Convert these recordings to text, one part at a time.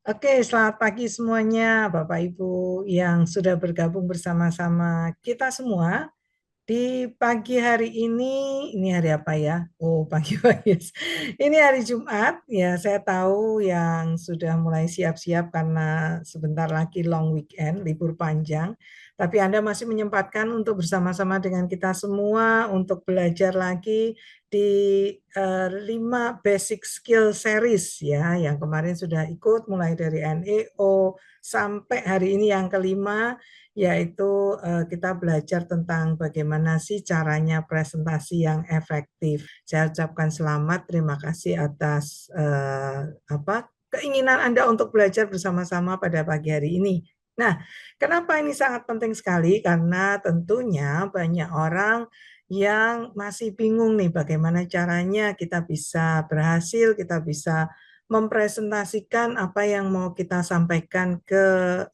Oke, selamat pagi semuanya, Bapak Ibu yang sudah bergabung bersama-sama kita semua di pagi hari ini hari apa ya? Oh, pagi-pagi. Ini hari Jumat, ya saya tahu yang sudah mulai siap-siap karena sebentar lagi long weekend, libur panjang. Tapi Anda masih menyempatkan untuk bersama-sama dengan kita semua untuk belajar lagi di 5 basic skill series ya, yang kemarin sudah ikut mulai dari NEO sampai hari ini yang kelima, yaitu kita belajar tentang bagaimana sih caranya presentasi yang efektif. Saya ucapkan selamat, terima kasih atas keinginan Anda untuk belajar bersama-sama pada pagi hari ini. Nah, kenapa ini sangat penting sekali? Karena tentunya banyak orang yang masih bingung nih bagaimana caranya kita bisa berhasil, kita bisa mempresentasikan apa yang mau kita sampaikan ke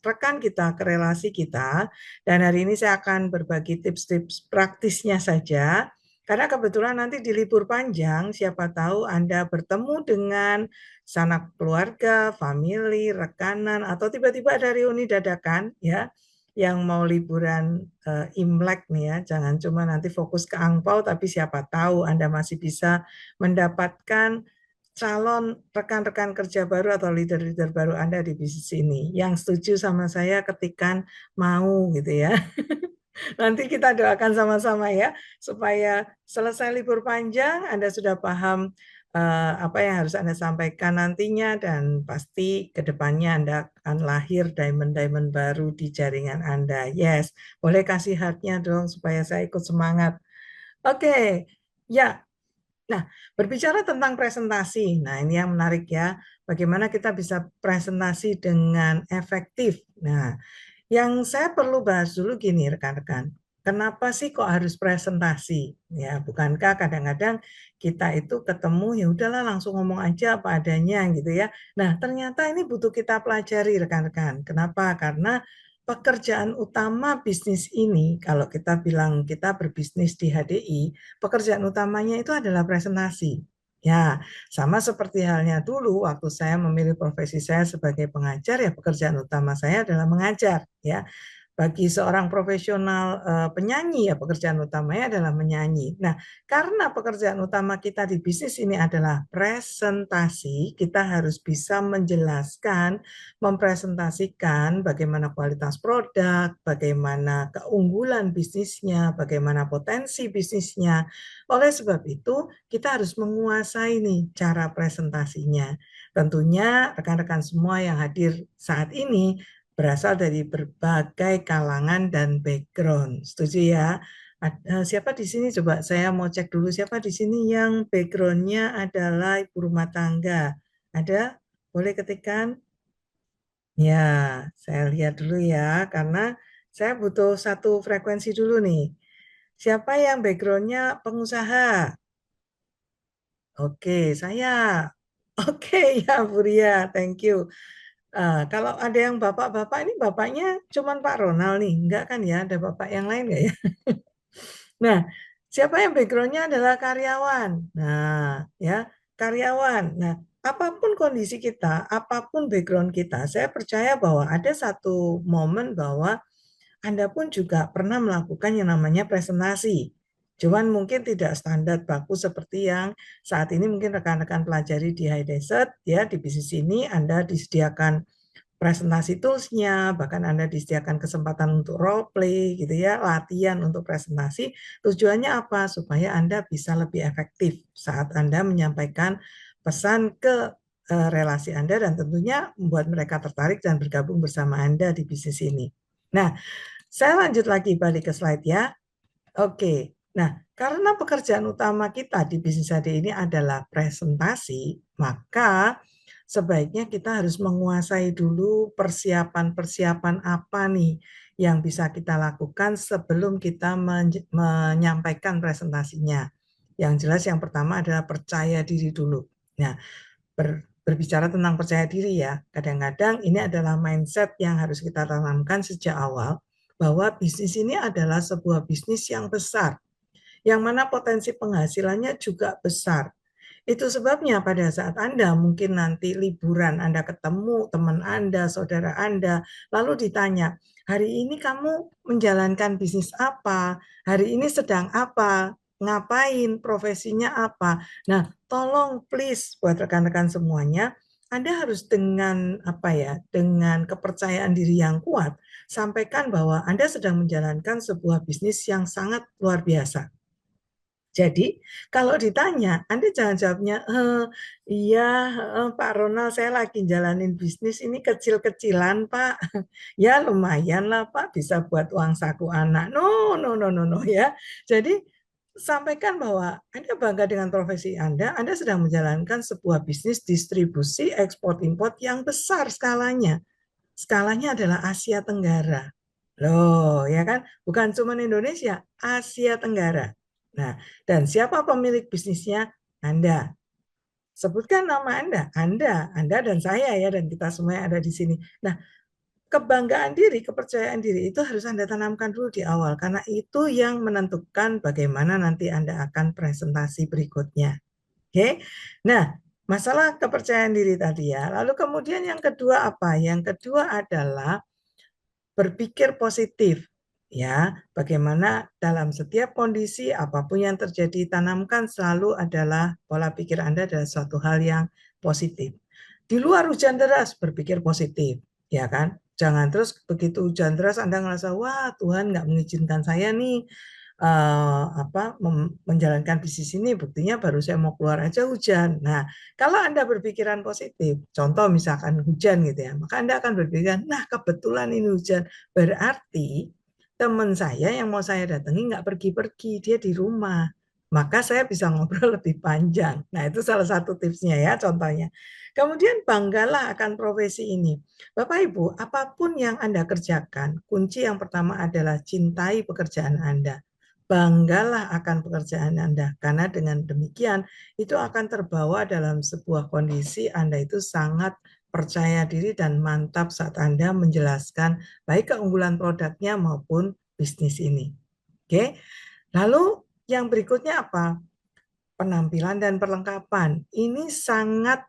rekan kita, ke relasi kita. Dan hari ini saya akan berbagi tips-tips praktisnya saja. Karena kebetulan nanti di libur panjang, siapa tahu Anda bertemu dengan sanak keluarga, famili, rekanan, atau tiba-tiba ada reuni dadakan, ya, yang mau liburan Imlek nih ya. Jangan cuma nanti fokus ke angpau, tapi siapa tahu Anda masih bisa mendapatkan calon rekan-rekan kerja baru atau leader-leader baru Anda di bisnis ini. Yang setuju sama saya ketikan mau gitu ya. Nanti kita doakan sama-sama ya, supaya selesai libur panjang, Anda sudah paham apa yang harus Anda sampaikan nantinya, dan pasti ke depannya Anda akan lahir diamond-diamond baru di jaringan Anda. Yes, boleh kasih heart-nya dong supaya saya ikut semangat. Oke, ya. Nah, berbicara tentang presentasi, nah ini yang menarik ya, bagaimana kita bisa presentasi dengan efektif. Nah, yang saya perlu bahas dulu gini rekan-rekan, kenapa sih kok harus presentasi? Ya, bukankah kadang-kadang kita itu ketemu ya udahlah langsung ngomong aja apa adanya gitu ya. Nah, ternyata ini butuh kita pelajari rekan-rekan. Kenapa? Karena pekerjaan utama bisnis ini, kalau kita bilang kita berbisnis di HDI, pekerjaan utamanya itu adalah presentasi. Ya, sama seperti halnya dulu waktu saya memilih profesi saya sebagai pengajar, ya pekerjaan utama saya adalah mengajar, ya. Bagi seorang profesional penyanyi, ya pekerjaan utamanya adalah menyanyi. Nah, karena pekerjaan utama kita di bisnis ini adalah presentasi, kita harus bisa menjelaskan, mempresentasikan bagaimana kualitas produk, bagaimana keunggulan bisnisnya, bagaimana potensi bisnisnya. Oleh sebab itu, kita harus menguasai nih cara presentasinya. Tentunya rekan-rekan semua yang hadir saat ini berasal dari berbagai kalangan dan background. Setuju ya? Siapa di sini? Coba saya mau cek dulu siapa di sini yang backgroundnya adalah ibu rumah tangga. Ada? Boleh ketikkan? Ya, saya lihat dulu ya, karena saya butuh satu frekuensi dulu nih. Siapa yang backgroundnya pengusaha? Oke, saya. Oke, ya Bu Ria, thank you. Kalau ada yang bapak-bapak, ini bapaknya cuman Pak Ronald nih, enggak kan ya? Ada bapak yang lain enggak ya? Nah, siapa yang backgroundnya adalah karyawan? Nah, ya, karyawan. Nah, apapun kondisi kita, apapun background kita, saya percaya bahwa ada satu momen bahwa Anda pun juga pernah melakukan yang namanya presentasi. Cuman mungkin tidak standar baku seperti yang saat ini mungkin rekan-rekan pelajari di High Desert, ya, di bisnis ini Anda disediakan presentasi toolsnya, bahkan Anda disediakan kesempatan untuk role play gitu ya, latihan untuk presentasi. Tujuannya apa? Supaya Anda bisa lebih efektif saat Anda menyampaikan pesan ke relasi Anda, dan tentunya membuat mereka tertarik dan bergabung bersama Anda di bisnis ini. Nah, saya lanjut lagi balik ke slide ya. Oke. Nah, karena pekerjaan utama kita di bisnis AD ini adalah presentasi, maka sebaiknya kita harus menguasai dulu persiapan-persiapan apa nih yang bisa kita lakukan sebelum kita menyampaikan presentasinya. Yang jelas yang pertama adalah percaya diri dulu. Nah, berbicara tentang percaya diri ya, kadang-kadang ini adalah mindset yang harus kita tanamkan sejak awal, bahwa bisnis ini adalah sebuah bisnis yang besar, yang mana potensi penghasilannya juga besar. Itu sebabnya pada saat Anda mungkin nanti liburan, Anda ketemu teman Anda, saudara Anda, lalu ditanya, hari ini kamu menjalankan bisnis apa? Hari ini sedang apa? Ngapain? Profesinya apa? Nah, tolong please buat rekan-rekan semuanya, Anda harus dengan apa ya, dengan kepercayaan diri yang kuat, sampaikan bahwa Anda sedang menjalankan sebuah bisnis yang sangat luar biasa. Jadi, kalau ditanya, Anda jangan jawabnya, iya, Pak Ronald, saya lagi jalanin bisnis ini kecil-kecilan, Pak. Ya, lumayan lah, Pak, bisa buat uang saku anak. No, no, no, no, no, ya. Jadi, sampaikan bahwa Anda bangga dengan profesi Anda sedang menjalankan sebuah bisnis distribusi ekspor-import yang besar skalanya. Skalanya adalah Asia Tenggara. Loh, ya kan? Bukan cuma Indonesia, Asia Tenggara. Nah, dan siapa pemilik bisnisnya? Anda. Sebutkan nama Anda dan saya ya, dan kita semua yang ada di sini. Nah, kebanggaan diri, kepercayaan diri itu harus Anda tanamkan dulu di awal, karena itu yang menentukan bagaimana nanti Anda akan presentasi berikutnya. Oke? Nah, masalah kepercayaan diri tadi ya. Lalu kemudian yang kedua apa? Yang kedua adalah berpikir positif. Ya, bagaimana dalam setiap kondisi apapun yang terjadi, tanamkan selalu adalah pola pikir Anda adalah suatu hal yang positif. Di luar hujan deras, berpikir positif, ya kan? Jangan terus begitu hujan deras Anda ngerasa, wah Tuhan nggak mengizinkan saya nih menjalankan bisnis ini, buktinya baru saya mau keluar aja hujan. Nah, kalau Anda berpikiran positif, contoh misalkan hujan gitu ya, maka Anda akan berpikiran, nah kebetulan ini hujan, berarti teman saya yang mau saya datangi nggak pergi-pergi, dia di rumah. Maka saya bisa ngobrol lebih panjang. Nah, itu salah satu tipsnya ya, contohnya. Kemudian banggalah akan profesi ini. Bapak Ibu, apapun yang Anda kerjakan, kunci yang pertama adalah cintai pekerjaan Anda. Banggalah akan pekerjaan Anda, karena dengan demikian itu akan terbawa dalam sebuah kondisi Anda itu sangat percaya diri dan mantap saat Anda menjelaskan baik keunggulan produknya maupun bisnis ini. Oke, lalu yang berikutnya apa? Penampilan dan perlengkapan. Ini sangat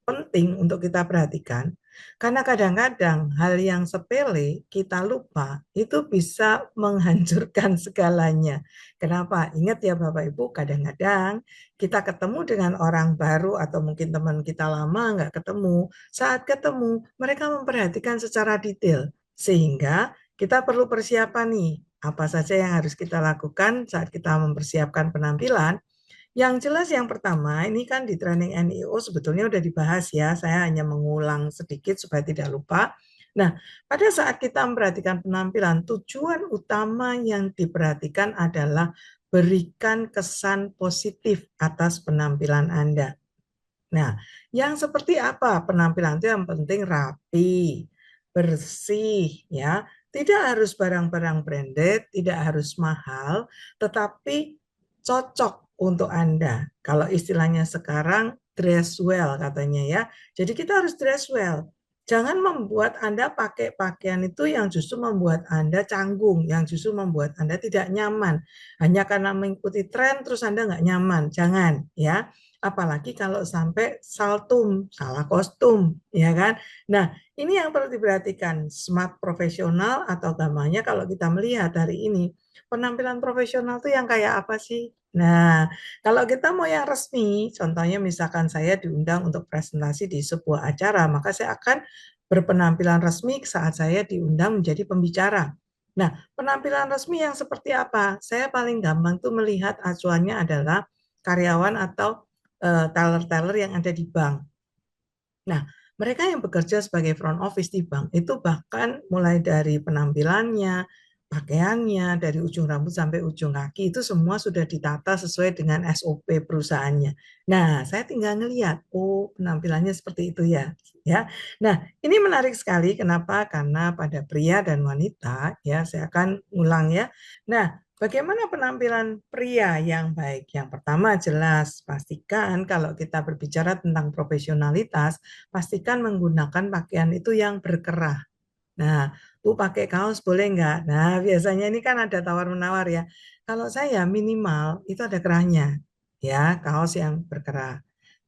penting untuk kita perhatikan, karena kadang-kadang hal yang sepele kita lupa itu bisa menghancurkan segalanya. Kenapa? Ingat ya Bapak Ibu, kadang-kadang kita ketemu dengan orang baru atau mungkin teman kita lama nggak ketemu. Saat ketemu, mereka memperhatikan secara detail sehingga kita perlu persiapan nih. Apa saja yang harus kita lakukan saat kita mempersiapkan penampilan? Yang jelas yang pertama, ini kan di training NIO sebetulnya udah dibahas ya, saya hanya mengulang sedikit supaya tidak lupa. Nah, pada saat kita memperhatikan penampilan, tujuan utama yang diperhatikan adalah berikan kesan positif atas penampilan Anda. Nah, yang seperti apa penampilan itu? Yang penting rapi, bersih, ya. Tidak harus barang-barang branded, tidak harus mahal, tetapi cocok untuk Anda. Kalau istilahnya sekarang dress well katanya ya. Jadi kita harus dress well. Jangan membuat Anda pakai pakaian itu yang justru membuat Anda canggung, yang justru membuat Anda tidak nyaman. Hanya karena mengikuti tren terus Anda nggak nyaman. Jangan ya. Apalagi kalau sampai saltum, salah kostum, ya kan? Nah, ini yang perlu diperhatikan, smart profesional atau gamanya kalau kita melihat hari ini, penampilan profesional itu yang kayak apa sih? Nah, kalau kita mau yang resmi, contohnya misalkan saya diundang untuk presentasi di sebuah acara, maka saya akan berpenampilan resmi saat saya diundang menjadi pembicara. Nah, penampilan resmi yang seperti apa? Saya paling gampang tuh melihat acuannya adalah karyawan atau teller-teller yang ada di bank. Nah, mereka yang bekerja sebagai front office di bank itu bahkan mulai dari penampilannya, pakaiannya, dari ujung rambut sampai ujung kaki itu semua sudah ditata sesuai dengan SOP perusahaannya. Nah, saya tinggal ngelihat, oh penampilannya seperti itu ya. Ya. Nah, ini menarik sekali. Kenapa? Karena pada pria dan wanita, ya saya akan ulang ya. Nah, bagaimana penampilan pria yang baik? Yang pertama jelas, pastikan kalau kita berbicara tentang profesionalitas, pastikan menggunakan pakaian itu yang berkerah. Nah, pakai kaos boleh nggak? Nah, biasanya ini kan ada tawar-menawar ya. Kalau saya minimal itu ada kerahnya. ya, kaos yang berkerah.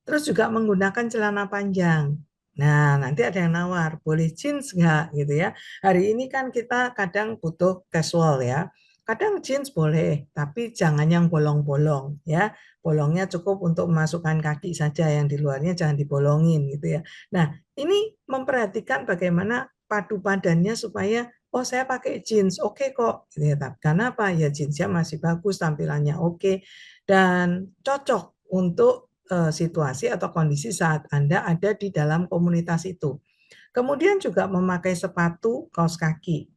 Terus juga menggunakan celana panjang. Nah, nanti ada yang nawar, boleh jeans nggak gitu ya. Hari ini kan kita kadang butuh casual ya. Kadang jeans boleh, tapi jangan yang bolong-bolong ya. Bolongnya cukup untuk memasukkan kaki saja, yang di luarnya jangan dibolongin gitu ya. Nah, ini memperhatikan bagaimana padu padannya supaya oh saya pakai jeans, oke kok. Gitu ya. Karena apa? Ya jeansnya masih bagus, tampilannya oke dan cocok untuk situasi atau kondisi saat Anda ada di dalam komunitas itu. Kemudian juga memakai sepatu kaos kaki.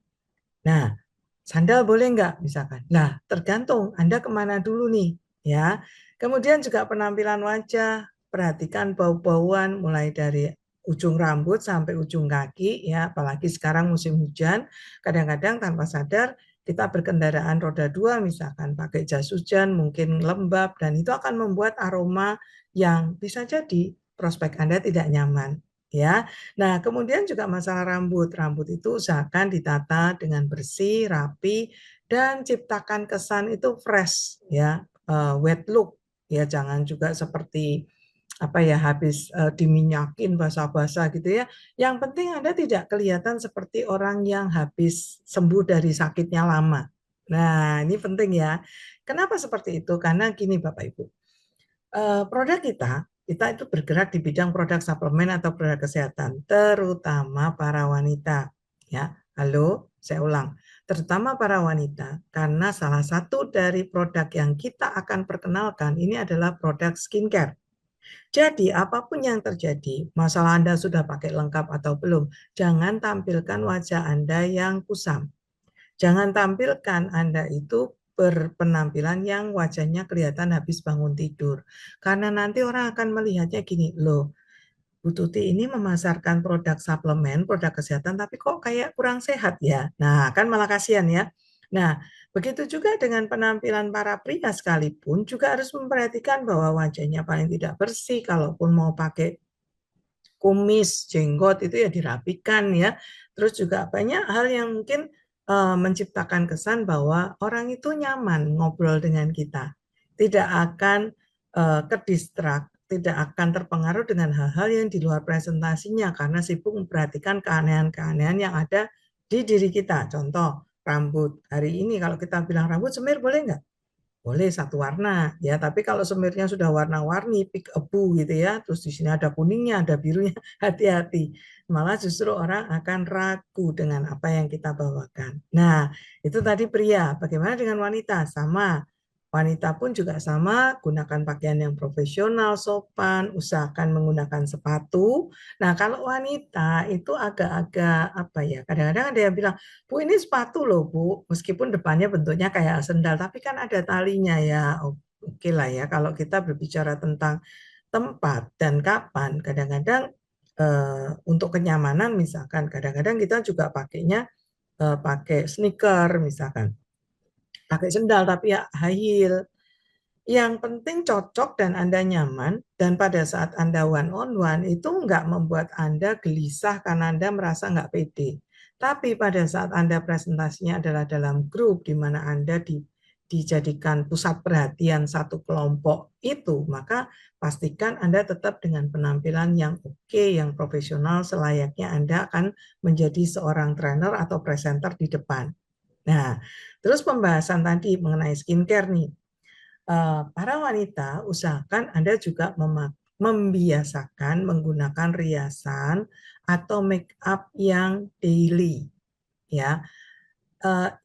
Nah, sandal boleh nggak misalkan? Nah, tergantung Anda kemana dulu nih, ya. Kemudian juga penampilan wajah, perhatikan bau-bauan mulai dari ujung rambut sampai ujung kaki, ya. Apalagi sekarang musim hujan, kadang-kadang tanpa sadar kita berkendaraan roda dua, misalkan pakai jas hujan, mungkin lembab, dan itu akan membuat aroma yang bisa jadi prospek Anda tidak nyaman, ya. Nah, kemudian juga masalah rambut. Rambut itu usahakan ditata dengan bersih, rapi, dan ciptakan kesan itu fresh, ya, wet look. Ya, jangan juga seperti apa ya habis diminyakin basah-basah gitu ya. Yang penting Anda tidak kelihatan seperti orang yang habis sembuh dari sakitnya lama. Nah, ini penting ya. Kenapa seperti itu? Karena gini Bapak Ibu, produk kita itu bergerak di bidang produk suplemen atau produk kesehatan, terutama para wanita. Ya, halo, saya ulang, terutama para wanita, karena salah satu dari produk yang kita akan perkenalkan ini adalah produk skincare. Jadi, apapun yang terjadi, masalah Anda sudah pakai lengkap atau belum, jangan tampilkan wajah Anda yang kusam. Jangan tampilkan Anda itu berpenampilan yang wajahnya kelihatan habis bangun tidur. Karena nanti orang akan melihatnya gini, loh, Bu Tuti ini memasarkan produk suplemen, produk kesehatan, tapi kok kayak kurang sehat ya. Nah, kan malah kasihan ya. Nah, begitu juga dengan penampilan para pria sekalipun, juga harus memperhatikan bahwa wajahnya paling tidak bersih, kalaupun mau pakai kumis, jenggot itu ya dirapikan ya. Terus juga banyak hal yang mungkin menciptakan kesan bahwa orang itu nyaman ngobrol dengan kita. Tidak akan kedistrak, tidak akan terpengaruh dengan hal-hal yang di luar presentasinya karena sibuk memperhatikan keanehan-keanehan yang ada di diri kita. Contoh, rambut. Hari ini kalau kita bilang rambut semir boleh nggak? Boleh satu warna ya, tapi kalau semirnya sudah warna-warni, pink abu gitu ya, terus di sini ada kuningnya, ada birunya, hati-hati. Malah justru orang akan ragu dengan apa yang kita bawakan. Nah, itu tadi pria. Bagaimana dengan wanita? Sama. Wanita pun juga sama, gunakan pakaian yang profesional, sopan, usahakan menggunakan sepatu. Nah, kalau wanita itu agak-agak apa ya? Kadang-kadang ada yang bilang, Bu, ini sepatu loh, Bu. Meskipun depannya bentuknya kayak sendal, tapi kan ada talinya ya. Oke lah ya, kalau kita berbicara tentang tempat dan kapan, kadang-kadang untuk kenyamanan misalkan, kadang-kadang kita juga pakainya pakai sneaker misalkan. Pakai sendal tapi ya high heel. Yang penting cocok dan Anda nyaman, dan pada saat Anda one on one itu nggak membuat Anda gelisah karena Anda merasa nggak pede. Tapi pada saat Anda presentasinya adalah dalam grup di mana Anda dijadikan pusat perhatian satu kelompok itu, maka pastikan Anda tetap dengan penampilan yang oke, yang profesional, selayaknya Anda akan menjadi seorang trainer atau presenter di depan. Nah, terus pembahasan tadi mengenai skincare nih. Para wanita usahakan Anda juga membiasakan menggunakan riasan atau make up yang daily ya.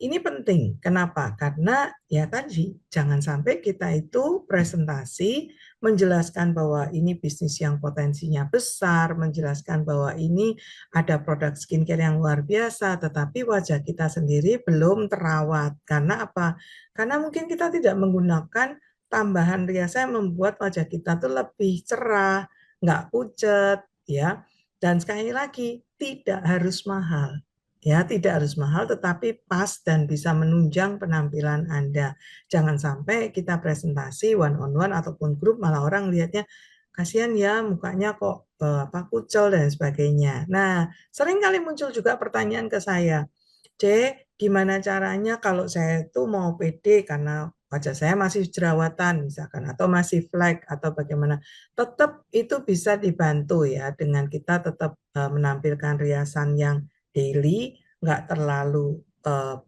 Ini penting. Kenapa? Karena ya tadi jangan sampai kita itu presentasi menjelaskan bahwa ini bisnis yang potensinya besar, menjelaskan bahwa ini ada produk skincare yang luar biasa, tetapi wajah kita sendiri belum terawat. Karena apa? Karena mungkin kita tidak menggunakan tambahan riasan yang membuat wajah kita tuh lebih cerah, nggak pucat, ya. Dan sekali lagi, tidak harus mahal. Ya, tidak harus mahal tetapi pas dan bisa menunjang penampilan Anda. Jangan sampai kita presentasi one on one ataupun grup malah orang lihatnya kasihan ya mukanya kok apa kucel dan sebagainya. Nah, sering kali muncul juga pertanyaan ke saya, C, gimana caranya kalau saya itu mau pede karena wajah saya masih jerawatan misalkan, atau masih flek, atau bagaimana, tetap itu bisa dibantu ya dengan kita tetap menampilkan riasan yang daily, nggak terlalu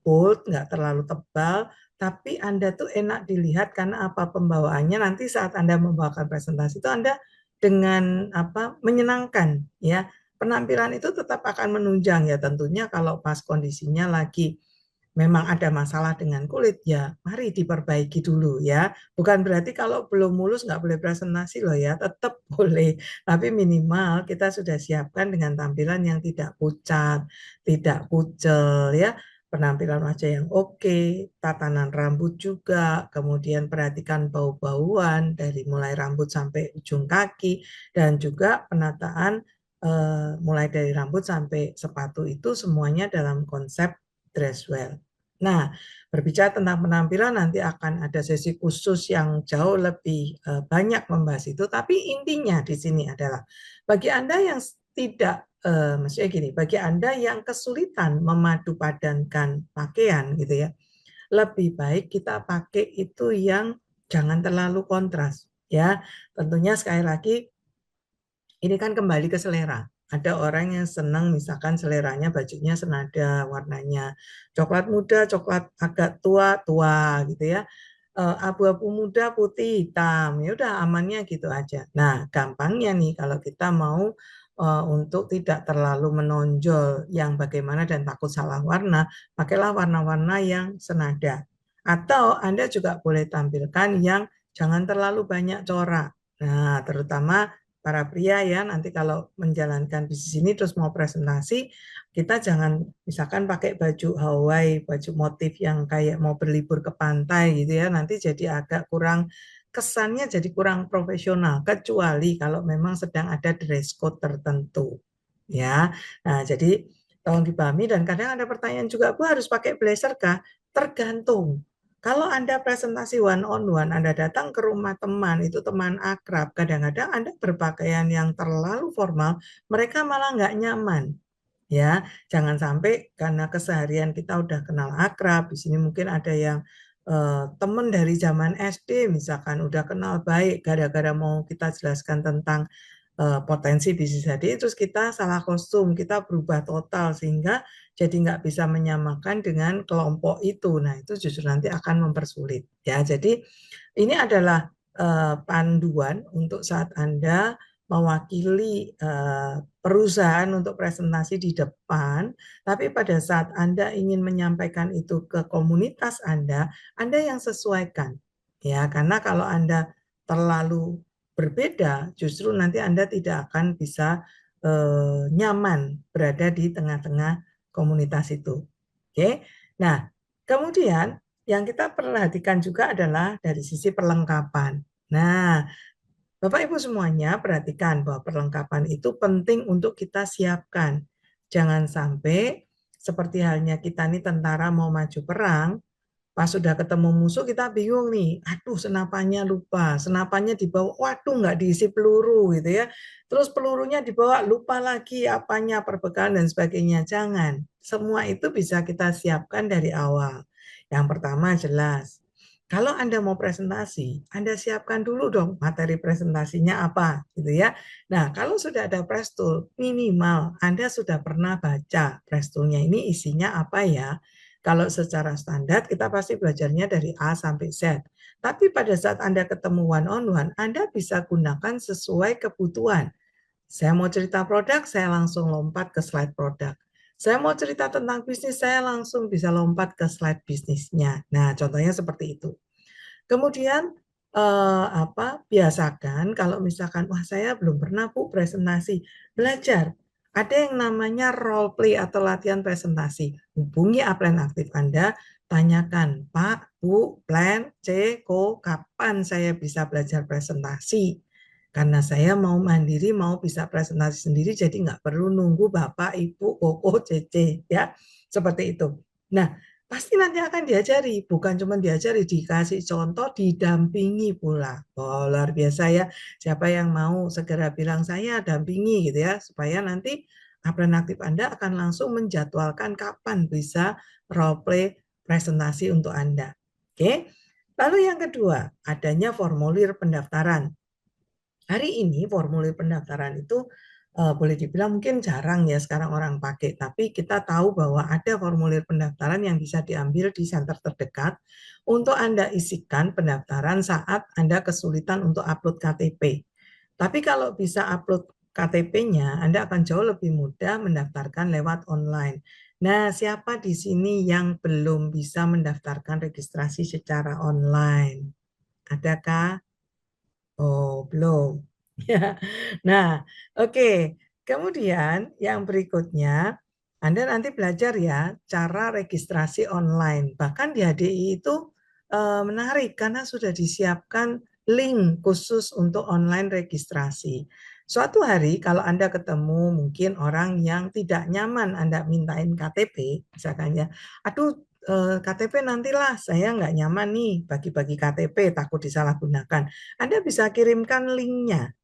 bold, nggak terlalu tebal, tapi Anda tuh enak dilihat karena apa, pembawaannya nanti saat Anda membawakan presentasi itu Anda dengan apa, menyenangkan ya. Penampilan itu tetap akan menunjang ya, tentunya kalau pas kondisinya lagi memang ada masalah dengan kulit, ya mari diperbaiki dulu ya. Bukan berarti kalau belum mulus nggak boleh presentasi loh ya, tetap boleh. Tapi minimal kita sudah siapkan dengan tampilan yang tidak pucat, tidak kucel ya. Penampilan wajah yang oke, tatanan rambut juga, kemudian perhatikan bau-bauan dari mulai rambut sampai ujung kaki, dan juga penataan mulai dari rambut sampai sepatu itu semuanya dalam konsep dress well. Nah, berbicara tentang penampilan nanti akan ada sesi khusus yang jauh lebih banyak membahas itu. Tapi intinya di sini adalah bagi Anda yang tidak, maksudnya gini, bagi Anda yang kesulitan memadu padankan pakaian gitu ya, lebih baik kita pakai itu yang jangan terlalu kontras ya. Tentunya sekali lagi ini kan kembali ke selera. Ada orang yang senang misalkan seleranya bajunya senada warnanya coklat muda, coklat agak tua, tua gitu ya. Abu-abu muda, putih, hitam. Ya udah amannya gitu aja. Nah, gampangnya nih kalau kita mau untuk tidak terlalu menonjol yang bagaimana dan takut salah warna, pakailah warna-warna yang senada. Atau Anda juga boleh tampilkan yang jangan terlalu banyak corak. Nah, terutama para pria ya, nanti kalau menjalankan bisnis ini terus mau presentasi, kita jangan misalkan pakai baju Hawaii, baju motif yang kayak mau berlibur ke pantai gitu ya, nanti jadi agak kurang, kesannya jadi kurang profesional, kecuali kalau memang sedang ada dress code tertentu ya. Nah, jadi tolong dipahami, dan kadang ada pertanyaan juga, Bu harus pakai blazer kah? Tergantung. Kalau Anda presentasi one on one, Anda datang ke rumah teman, itu teman akrab, kadang-kadang Anda berpakaian yang terlalu formal, mereka malah nggak nyaman. Ya, jangan sampai karena keseharian kita udah kenal akrab, di sini mungkin ada yang teman dari zaman SD misalkan udah kenal baik, gara-gara mau kita jelaskan tentang potensi bisnis tadi, terus kita salah kostum, kita berubah total sehingga jadi nggak bisa menyamakan dengan kelompok itu. Nah, itu justru nanti akan mempersulit. Ya, jadi ini adalah panduan untuk saat Anda mewakili perusahaan untuk presentasi di depan, tapi pada saat Anda ingin menyampaikan itu ke komunitas Anda yang sesuaikan. Ya, karena kalau Anda terlalu berbeda, justru nanti Anda tidak akan bisa nyaman berada di tengah-tengah komunitas itu. Oke. Nah, kemudian yang kita perhatikan juga adalah dari sisi perlengkapan. Nah, Bapak Ibu semuanya perhatikan bahwa perlengkapan itu penting untuk kita siapkan. Jangan sampai seperti halnya kita nih tentara mau maju perang, pas sudah ketemu musuh kita bingung nih, aduh senapannya lupa, senapannya dibawa, waduh nggak diisi peluru gitu ya. Terus pelurunya dibawa, lupa lagi apanya, perbekalan dan sebagainya. Jangan, semua itu bisa kita siapkan dari awal. Yang pertama jelas, kalau Anda mau presentasi, Anda siapkan dulu dong materi presentasinya apa gitu ya. Nah, kalau sudah ada press tool, minimal Anda sudah pernah baca press toolnya ini isinya apa ya. Kalau secara standar kita pasti belajarnya dari A sampai Z. Tapi pada saat Anda ketemu one on one, Anda bisa gunakan sesuai kebutuhan. Saya mau cerita produk, saya langsung lompat ke slide produk. Saya mau cerita tentang bisnis, saya langsung bisa lompat ke slide bisnisnya. Nah, contohnya seperti itu. Kemudian biasakan kalau misalkan wah saya belum pernah Bu presentasi, belajar. Ada yang namanya role play atau latihan presentasi. Hubungi upline aktif Anda, tanyakan, Pak, Bu, plan C, Ko, kapan saya bisa belajar presentasi? Karena saya mau mandiri, mau bisa presentasi sendiri, jadi nggak perlu nunggu Bapak, Ibu, Koko, Cece, ya. Seperti itu. Nah, pasti nanti akan diajari, bukan cuma diajari, dikasih contoh, didampingi pula. Oh, luar biasa ya. Siapa yang mau segera bilang saya dampingi gitu ya, supaya nanti upline aktif Anda akan langsung menjadwalkan kapan bisa role play presentasi untuk Anda. Oke. Lalu yang kedua, adanya formulir pendaftaran. Hari ini formulir pendaftaran itu boleh dibilang mungkin jarang ya sekarang orang pakai, tapi kita tahu bahwa ada formulir pendaftaran yang bisa diambil di center terdekat untuk Anda isikan pendaftaran saat Anda kesulitan untuk upload KTP. Tapi kalau bisa upload KTP-nya, Anda akan jauh lebih mudah mendaftarkan lewat online. Nah, siapa di sini yang belum bisa mendaftarkan registrasi secara online? Adakah? Oh, belum. Ya. Nah, oke. Kemudian yang berikutnya, Anda nanti belajar ya cara registrasi online. Bahkan di HDI itu menarik karena sudah disiapkan link khusus untuk online registrasi. Suatu hari kalau Anda ketemu mungkin orang yang tidak nyaman Anda mintain KTP, misalkan ya, aduh KTP nantilah saya nggak nyaman nih bagi-bagi KTP takut disalahgunakan. Anda bisa kirimkan linknya.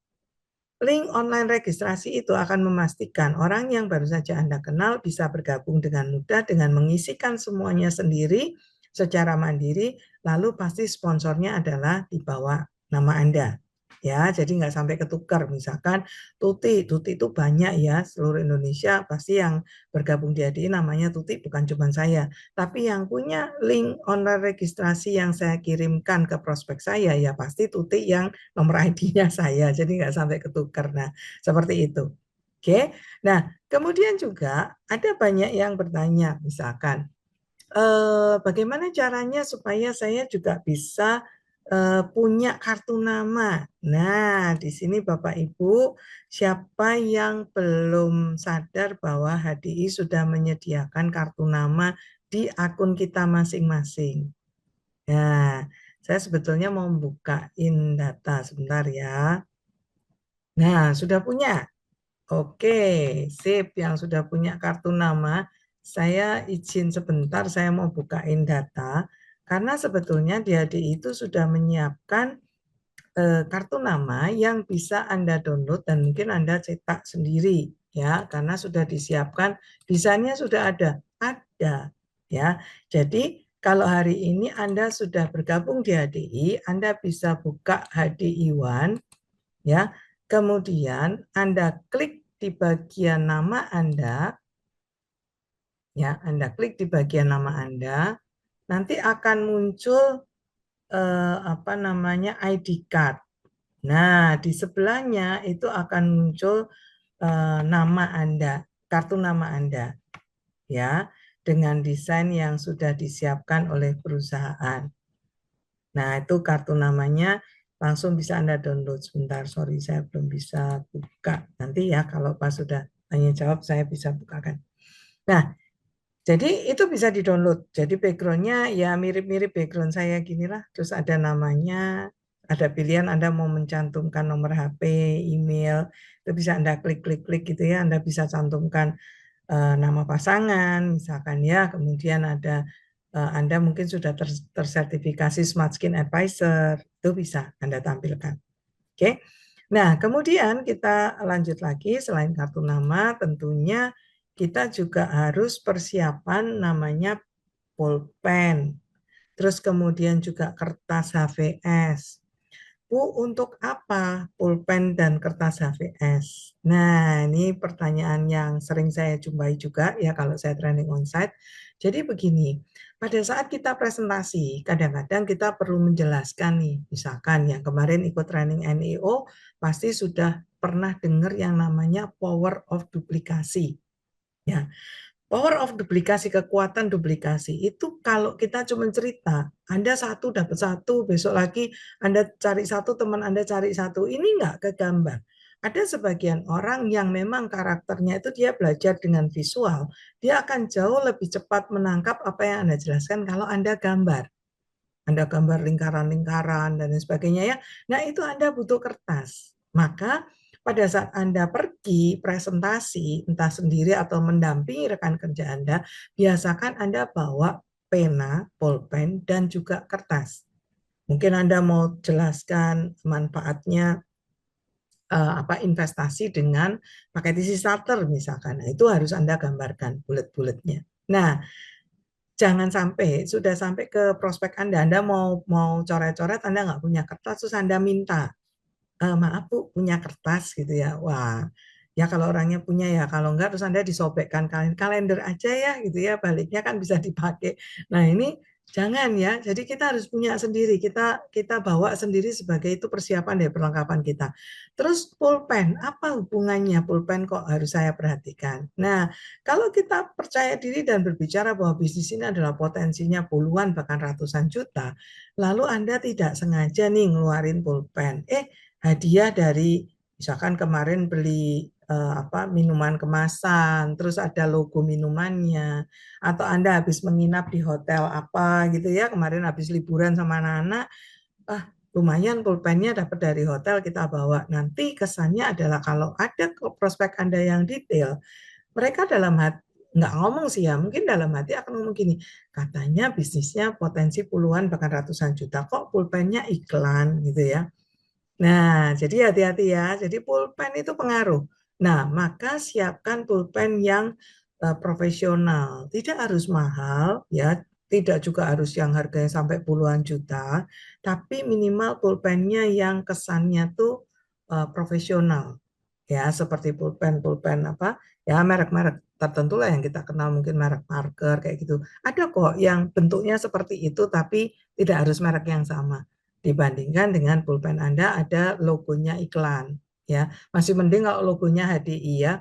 Link online registrasi itu akan memastikan orang yang baru saja Anda kenal bisa bergabung dengan mudah dengan mengisikan semuanya sendiri secara mandiri, lalu pasti sponsornya adalah di bawah nama Anda. Ya, jadi nggak sampai ketukar. Misalkan Tuti itu banyak ya, seluruh Indonesia pasti yang bergabung di ADI namanya Tuti bukan cuma saya. Tapi yang punya link online registrasi yang saya kirimkan ke prospek saya, ya pasti Tuti yang nomor ID-nya saya, jadi nggak sampai ketukar. Nah, seperti itu. Oke, nah kemudian juga ada banyak yang bertanya, misalkan, bagaimana caranya supaya saya juga bisa punya kartu nama. Nah, di sini Bapak Ibu, siapa yang belum sadar bahwa HDI sudah menyediakan kartu nama di akun kita masing-masing? Nah, saya sebetulnya mau bukain data sebentar ya. Nah, sudah punya. Oke, sip. Yang sudah punya kartu nama, saya izin sebentar, saya mau bukain data. Karena sebetulnya di HDI itu sudah menyiapkan kartu nama yang bisa Anda download dan mungkin Anda cetak sendiri ya, karena sudah disiapkan, desainnya sudah ada ya. Jadi kalau hari ini Anda sudah bergabung di HDI, Anda bisa buka HDI One ya. Kemudian Anda klik di bagian nama Anda ya, Anda klik di bagian nama Anda, nanti akan muncul apa namanya ID card. Nah, di sebelahnya itu akan muncul nama Anda, kartu nama Anda, ya, dengan desain yang sudah disiapkan oleh perusahaan. Nah, itu kartu namanya langsung bisa Anda download. Sebentar, sorry, saya belum bisa buka. Nanti ya, kalau pas sudah tanya jawab, saya bisa bukakan. Nah, jadi itu bisa di-download. Jadi background-nya ya mirip-mirip background saya gini lah. Terus ada namanya, ada pilihan Anda mau mencantumkan nomor HP, email, itu bisa Anda klik-klik-klik gitu ya. Anda bisa cantumkan nama pasangan, misalkan ya. Kemudian ada Anda mungkin sudah tersertifikasi Smart Skin Advisor, itu bisa Anda tampilkan. Oke. Nah, kemudian kita lanjut lagi, selain kartu nama, tentunya kita juga harus persiapan namanya pulpen. Terus kemudian juga kertas HVS. Bu, untuk apa pulpen dan kertas HVS? Nah, ini pertanyaan yang sering saya jumpai juga ya kalau saya training onsite. Jadi begini, pada saat kita presentasi, kadang-kadang kita perlu menjelaskan nih, misalkan yang kemarin ikut training NEO, pasti sudah pernah dengar yang namanya power of duplikasi. Ya, power of duplikasi, kekuatan duplikasi itu kalau kita cuma cerita, Anda satu dapat satu, besok lagi Anda cari satu, teman Anda cari satu, ini nggak kegambar. Ada sebagian orang yang memang karakternya itu dia belajar dengan visual, dia akan jauh lebih cepat menangkap apa yang Anda jelaskan kalau Anda gambar. Anda gambar lingkaran-lingkaran dan lain sebagainya ya. Nah, itu Anda butuh kertas. Maka pada saat Anda pergi presentasi, entah sendiri atau mendampingi rekan kerja Anda, biasakan Anda bawa pena, pulpen, dan juga kertas. Mungkin Anda mau jelaskan manfaatnya apa investasi dengan pakai easy starter misalkan. Nah, itu harus Anda gambarkan bulet-buletnya. Nah, jangan sampai sudah sampai ke prospek Anda mau mau coret-coret, Anda nggak punya kertas, terus Anda minta, maaf Bu, punya kertas gitu ya. Wah, ya kalau orangnya punya ya, kalau enggak terus Anda disobekkan kalender aja ya gitu ya, baliknya kan bisa dipakai. Nah, ini jangan ya. Jadi kita harus punya sendiri. Kita kita bawa sendiri sebagai itu persiapan dari perlengkapan kita. Terus pulpen, apa hubungannya pulpen kok harus saya perhatikan? Nah, kalau kita percaya diri dan berbicara bahwa bisnis ini adalah potensinya puluhan bahkan ratusan juta, lalu Anda tidak sengaja nih ngeluarin pulpen. Hadiah dari misalkan kemarin beli apa minuman kemasan, terus ada logo minumannya, atau Anda habis menginap di hotel apa gitu ya, kemarin habis liburan sama anak-anak, ah lumayan pulpennya dapat dari hotel kita bawa. Nanti kesannya adalah kalau ada prospek Anda yang detail, mereka dalam hati nggak ngomong sih ya, mungkin dalam hati akan ngomong gini, katanya bisnisnya potensi puluhan bahkan ratusan juta, kok pulpennya iklan gitu ya. Nah, jadi hati-hati ya. Jadi pulpen itu pengaruh. Nah, maka siapkan pulpen yang profesional. Tidak harus mahal ya, tidak juga harus yang harganya sampai puluhan juta, tapi minimal pulpennya yang kesannya tuh profesional. Ya, seperti pulpen-pulpen apa? Ya, merek-merek tertentu lah yang kita kenal, mungkin merek marker kayak gitu. Ada kok yang bentuknya seperti itu tapi tidak harus merek yang sama dibandingkan dengan pulpen Anda ada logonya iklan ya, masih mending kalau logonya HDI ya.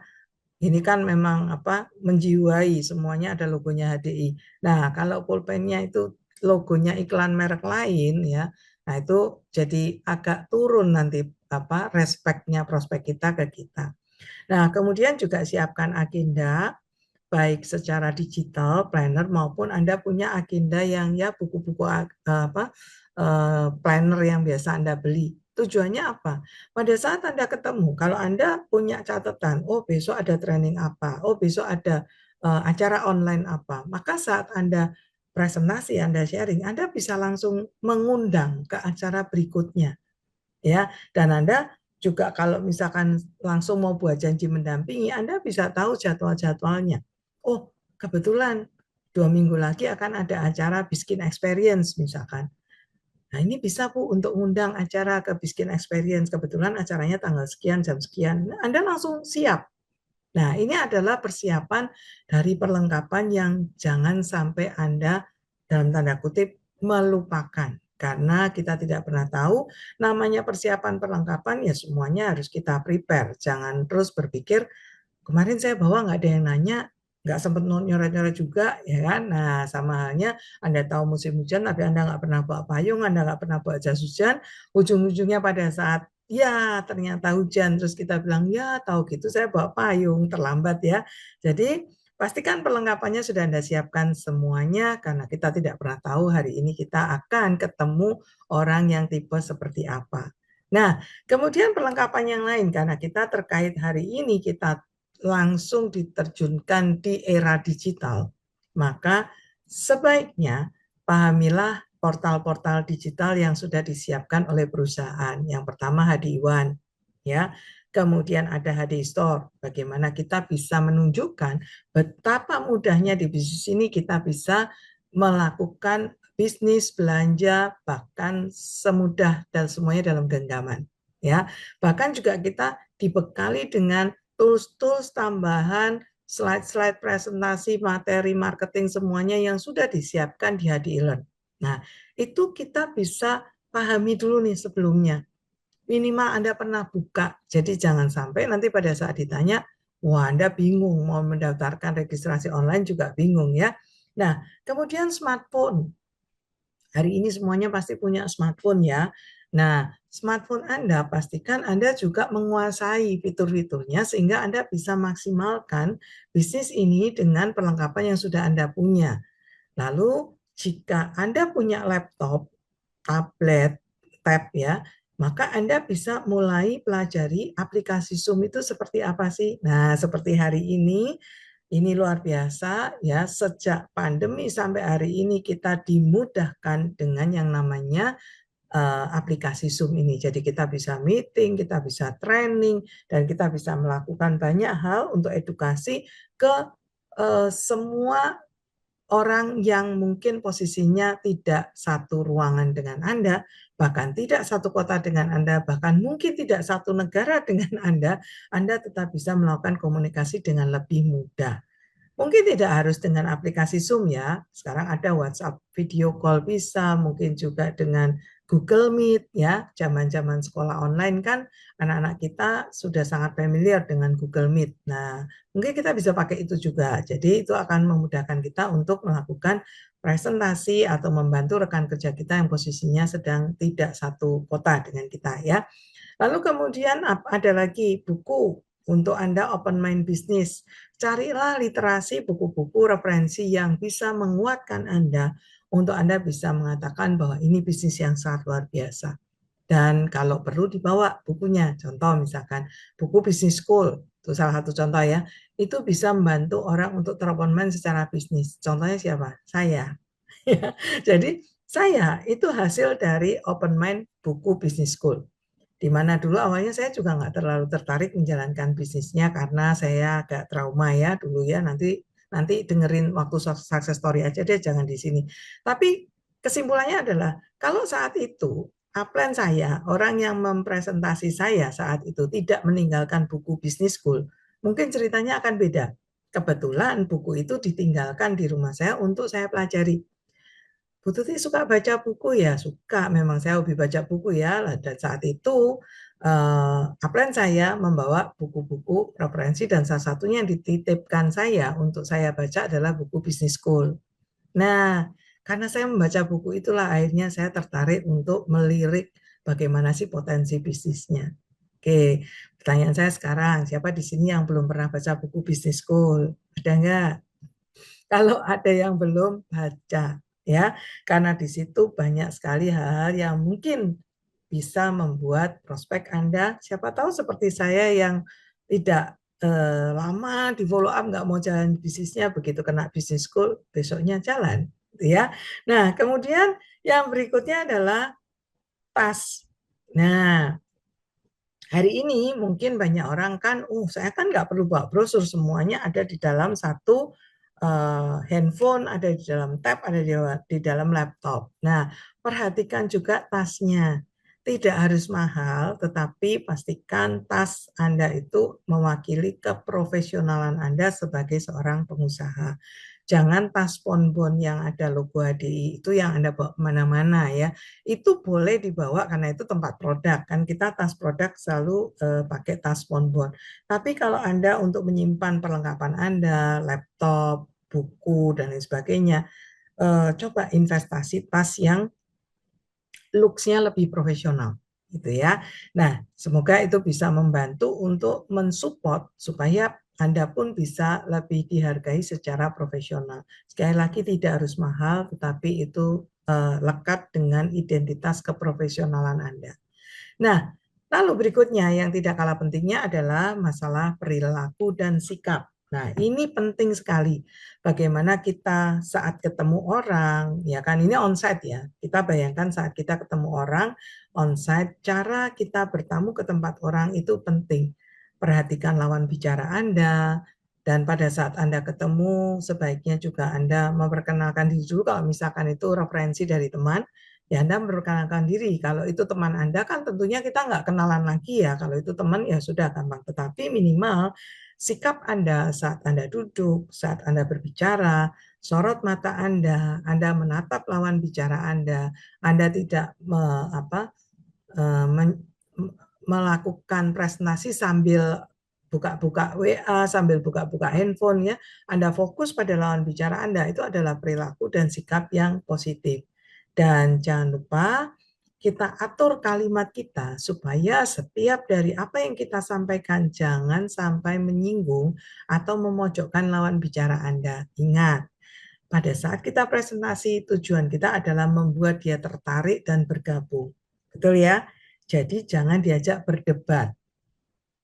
Ini kan memang apa menjiwai, semuanya ada logonya HDI. Nah, kalau pulpennya itu logonya iklan merek lain ya, nah itu jadi agak turun nanti apa respeknya prospek kita ke kita. Nah, kemudian juga siapkan agenda baik secara digital planner maupun Anda punya agenda yang ya buku-buku apa planner yang biasa Anda beli. Tujuannya apa? Pada saat Anda ketemu, kalau Anda punya catatan, oh besok ada training apa, oh besok ada acara online apa, maka saat Anda presentasi, Anda sharing, Anda bisa langsung mengundang ke acara berikutnya ya. Dan Anda juga kalau misalkan langsung mau buat janji mendampingi, Anda bisa tahu jadwal-jadwalnya. Oh, kebetulan 2 minggu lagi akan ada acara Biskin Experience misalkan. Nah, ini bisa Bu untuk undang acara ke Biskin Experience. Kebetulan acaranya tanggal sekian, jam sekian. Nah, Anda langsung siap. Nah, ini adalah persiapan dari perlengkapan yang jangan sampai Anda dalam tanda kutip melupakan. Karena kita tidak pernah tahu namanya persiapan perlengkapan ya semuanya harus kita prepare. Jangan terus berpikir kemarin saya bawa nggak ada yang nanya, nggak sempat nyoret-nyoret juga, ya kan? Nah, sama halnya Anda tahu musim hujan, tapi Anda nggak pernah bawa payung, Anda nggak pernah bawa jas hujan, ujung-ujungnya pada saat ya ternyata hujan, terus kita bilang ya tahu gitu saya bawa payung, terlambat ya. Jadi pastikan perlengkapannya sudah Anda siapkan semuanya karena kita tidak pernah tahu hari ini kita akan ketemu orang yang tipe seperti apa. Nah, kemudian perlengkapan yang lain karena kita terkait hari ini kita langsung diterjunkan di era digital, maka sebaiknya pahamilah portal-portal digital yang sudah disiapkan oleh perusahaan. Yang pertama HD1, ya. Kemudian ada HD Store. Bagaimana kita bisa menunjukkan betapa mudahnya di bisnis ini kita bisa melakukan bisnis, belanja, bahkan semudah dan semuanya dalam genggaman. Ya, bahkan juga kita dibekali dengan tools-tools tambahan, slide-slide presentasi, materi marketing semuanya yang sudah disiapkan di HDI Learn. Nah, itu kita bisa pahami dulu nih sebelumnya. Minimal Anda pernah buka. Jadi jangan sampai nanti pada saat ditanya, wah Anda bingung mau mendaftarkan registrasi online juga bingung ya. Nah, kemudian smartphone. Hari ini semuanya pasti punya smartphone ya. Nah, smartphone Anda pastikan Anda juga menguasai fitur-fiturnya sehingga Anda bisa maksimalkan bisnis ini dengan perlengkapan yang sudah Anda punya. Lalu jika Anda punya laptop, tablet, tab ya, maka Anda bisa mulai pelajari aplikasi Zoom itu seperti apa sih. Nah, seperti hari ini luar biasa ya, sejak pandemi sampai hari ini kita dimudahkan dengan yang namanya aplikasi Zoom ini. Jadi kita bisa meeting, kita bisa training, dan kita bisa melakukan banyak hal untuk edukasi ke semua orang yang mungkin posisinya tidak satu ruangan dengan Anda, bahkan tidak satu kota dengan Anda, bahkan mungkin tidak satu negara dengan Anda tetap bisa melakukan komunikasi dengan lebih mudah. Mungkin tidak harus dengan aplikasi Zoom ya. Sekarang ada WhatsApp video call bisa, mungkin juga dengan Google Meet ya. Zaman-zaman sekolah online kan anak-anak kita sudah sangat familiar dengan Google Meet. Nah, mungkin kita bisa pakai itu juga. Jadi itu akan memudahkan kita untuk melakukan presentasi atau membantu rekan kerja kita yang posisinya sedang tidak satu kota dengan kita ya. Lalu kemudian ada lagi buku untuk Anda open mind bisnis. Carilah literasi buku-buku referensi yang bisa menguatkan Anda untuk Anda bisa mengatakan bahwa ini bisnis yang sangat luar biasa. Dan kalau perlu dibawa bukunya, contoh misalkan buku Business School, itu salah satu contoh ya, itu bisa membantu orang untuk teropen mind secara bisnis. Contohnya siapa? Saya. Jadi saya itu hasil dari open mind buku Business School. Di mana dulu awalnya saya juga nggak terlalu tertarik menjalankan bisnisnya karena saya agak trauma ya dulu ya, nanti nanti dengerin waktu success story aja deh, jangan di sini. Tapi kesimpulannya adalah kalau saat itu upline saya, orang yang mempresentasi saya saat itu tidak meninggalkan buku Business School, mungkin ceritanya akan beda. Kebetulan buku itu ditinggalkan di rumah saya untuk saya pelajari. Bu Tuti suka baca buku ya, suka. Memang saya hobi baca buku ya. Dan saat itu upline saya membawa buku-buku referensi dan salah satunya yang dititipkan saya untuk saya baca adalah buku Business School. Nah, karena saya membaca buku itulah akhirnya saya tertarik untuk melirik bagaimana sih potensi bisnisnya. Oke, pertanyaan saya sekarang, siapa di sini yang belum pernah baca buku Business School? Ada nggak? Kalau ada yang belum baca ya, karena di situ banyak sekali hal yang mungkin bisa membuat prospek Anda, siapa tahu seperti saya yang tidak lama di follow up, nggak mau jalan bisnisnya, begitu kena business school besoknya jalan, gitu ya. Nah, kemudian yang berikutnya adalah tas. Nah, hari ini mungkin banyak orang kan, saya kan nggak perlu bawa brosur, semuanya ada di dalam satu handphone, ada di dalam tab, ada di dalam laptop. Nah, perhatikan juga tasnya. Tidak harus mahal, tetapi pastikan tas Anda itu mewakili keprofesionalan Anda sebagai seorang pengusaha. Jangan tas bonbon yang ada logo HDI itu yang Anda bawa kemana-mana ya. Itu boleh dibawa karena itu tempat produk. Kan kita tas produk selalu pakai tas bonbon. Tapi kalau Anda untuk menyimpan perlengkapan Anda, laptop, buku, dan lain sebagainya, coba investasi tas yang looks-nya lebih profesional gitu ya. Nah, semoga itu bisa membantu untuk mensupport supaya Anda pun bisa lebih dihargai secara profesional. Sekali lagi tidak harus mahal, tetapi itu lekat dengan identitas keprofesionalan Anda. Nah, lalu berikutnya yang tidak kalah pentingnya adalah masalah perilaku dan sikap. Nah, ini penting sekali. Bagaimana kita saat ketemu orang, ya kan ini onsite ya. Kita bayangkan saat kita ketemu orang onsite, cara kita bertamu ke tempat orang itu penting. Perhatikan lawan bicara Anda, dan pada saat Anda ketemu, sebaiknya juga Anda memperkenalkan diri dulu kalau misalkan itu referensi dari teman, ya Anda memperkenalkan diri. Kalau itu teman Anda kan tentunya kita nggak kenalan lagi ya. Kalau itu teman ya sudah gampang. Tetapi minimal sikap Anda saat Anda duduk, saat Anda berbicara, sorot mata Anda menatap lawan bicara Anda tidak melakukan presentasi sambil buka-buka WA, sambil buka-buka handphone ya. Anda fokus pada lawan bicara Anda, itu adalah perilaku dan sikap yang positif. Dan jangan lupa kita atur kalimat kita supaya setiap dari apa yang kita sampaikan jangan sampai menyinggung atau memojokkan lawan bicara Anda. Ingat, pada saat kita presentasi, tujuan kita adalah membuat dia tertarik dan bergabung. Betul ya? Jadi jangan diajak berdebat.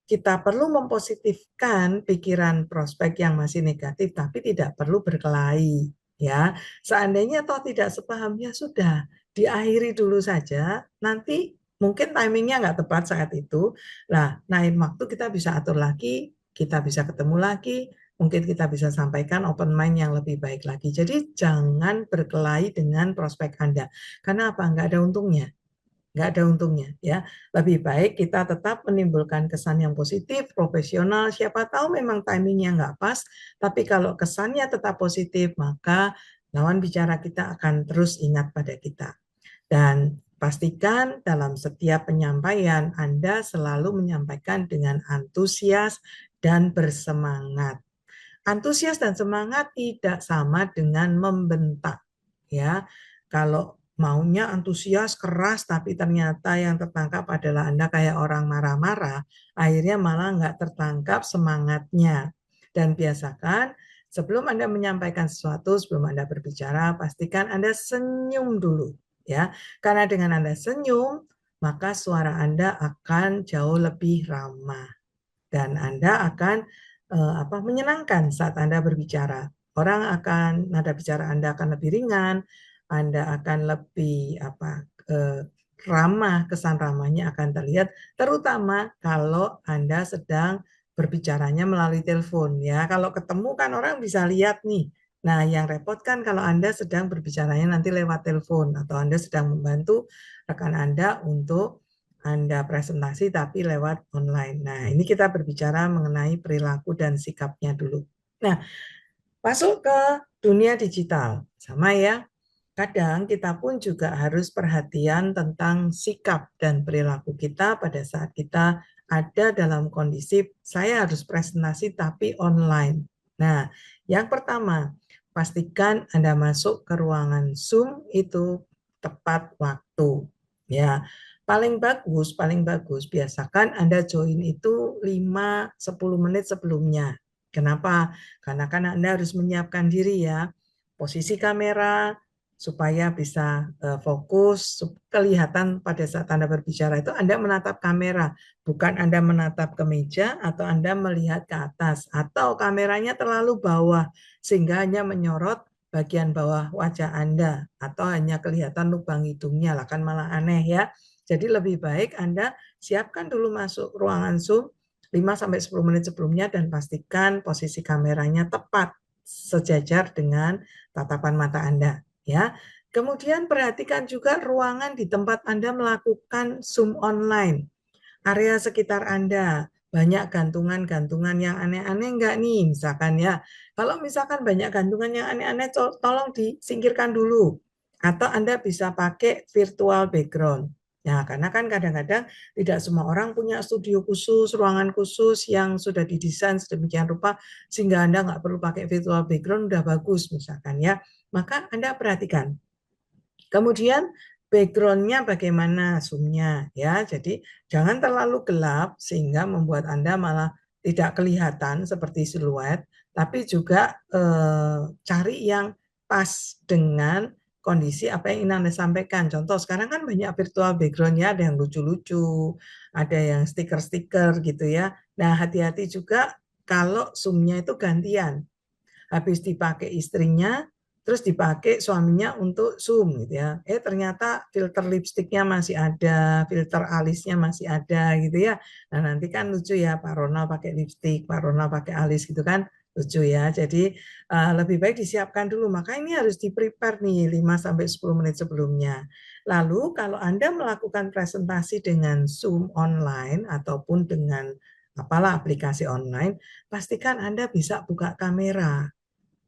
Kita perlu mempositifkan pikiran prospek yang masih negatif, tapi tidak perlu berkelahi. Ya, seandainya toh tidak sepaham, ya sudah, diakhiri dulu saja. Nanti mungkin timingnya nggak tepat saat itu. Nah, lain waktu kita bisa atur lagi, kita bisa ketemu lagi, mungkin kita bisa sampaikan open mind yang lebih baik lagi. Jadi jangan berkelahi dengan prospek Anda. Karena apa? Nggak ada untungnya. Nggak ada untungnya ya. Lebih baik kita tetap menimbulkan kesan yang positif, profesional. Siapa tahu memang timingnya nggak pas, tapi kalau kesannya tetap positif, maka lawan bicara kita akan terus ingat pada kita. Dan pastikan dalam setiap penyampaian Anda selalu menyampaikan dengan antusias dan bersemangat. Antusias dan semangat tidak sama dengan membentak, ya. Kalau maunya antusias keras tapi ternyata yang tertangkap adalah Anda kayak orang marah-marah, akhirnya malah nggak tertangkap semangatnya. Dan biasakan sebelum Anda menyampaikan sesuatu, sebelum Anda berbicara, pastikan Anda senyum dulu, ya. Karena dengan Anda senyum, maka suara Anda akan jauh lebih ramah dan Anda akan menyenangkan saat Anda berbicara. Orang akan nada bicara Anda akan lebih ringan, Anda akan lebih ramah, kesan ramahnya akan terlihat, terutama kalau Anda sedang berbicaranya melalui telepon ya. Kalau ketemu kan orang bisa lihat nih. Nah, yang repot kan kalau Anda sedang berbicaranya nanti lewat telepon atau Anda sedang membantu rekan Anda untuk Anda presentasi tapi lewat online. Nah, ini kita berbicara mengenai perilaku dan sikapnya dulu. Nah, masuk ke dunia digital. Sama ya. Kadang kita pun juga harus perhatian tentang sikap dan perilaku kita pada saat kita ada dalam kondisi saya harus presentasi tapi online. Nah, yang pertama, pastikan Anda masuk ke ruangan Zoom itu tepat waktu. Ya, paling bagus biasakan Anda join itu 5-10 menit sebelumnya. Kenapa? Karena kan Anda harus menyiapkan diri ya, posisi kamera, supaya bisa fokus, kelihatan pada saat Anda berbicara itu Anda menatap kamera, bukan Anda menatap ke meja atau Anda melihat ke atas, atau kameranya terlalu bawah, sehingga hanya menyorot bagian bawah wajah Anda, atau hanya kelihatan lubang hidungnya, lah kan malah aneh ya. Jadi lebih baik Anda siapkan dulu masuk ruangan Zoom 5-10 menit sebelumnya dan pastikan posisi kameranya tepat sejajar dengan tatapan mata Anda ya. Kemudian perhatikan juga ruangan di tempat Anda melakukan Zoom online. Area sekitar Anda, banyak gantungan-gantungan yang aneh-aneh enggak nih misalkan ya. Kalau misalkan banyak gantungan yang aneh-aneh tolong disingkirkan dulu. Atau Anda bisa pakai virtual background. Nah, karena kan kadang-kadang tidak semua orang punya studio khusus, ruangan khusus yang sudah didesain sedemikian rupa sehingga Anda nggak perlu pakai virtual background, udah bagus misalkan ya. Maka Anda perhatikan. Kemudian background-nya bagaimana zoom-nya ya. Jadi jangan terlalu gelap sehingga membuat Anda malah tidak kelihatan seperti siluet, tapi juga cari yang pas dengan kondisi apa yang ingin Anda sampaikan. Contoh sekarang kan banyak virtual background-nya, ada yang lucu-lucu, ada yang stiker-stiker gitu ya. Nah, hati-hati juga kalau zoom-nya itu gantian habis dipakai istrinya, terus dipakai suaminya untuk Zoom gitu ya. Ternyata filter lipstiknya masih ada, filter alisnya masih ada gitu ya. Nah nanti kan lucu ya, Pak Ronald pakai lipstik, Pak Ronald pakai alis gitu kan, lucu ya. Jadi lebih baik disiapkan dulu. Maka ini harus di-prepare nih 5-10 menit sebelumnya. Lalu kalau Anda melakukan presentasi dengan Zoom online ataupun dengan apalah aplikasi online, pastikan Anda bisa buka kamera.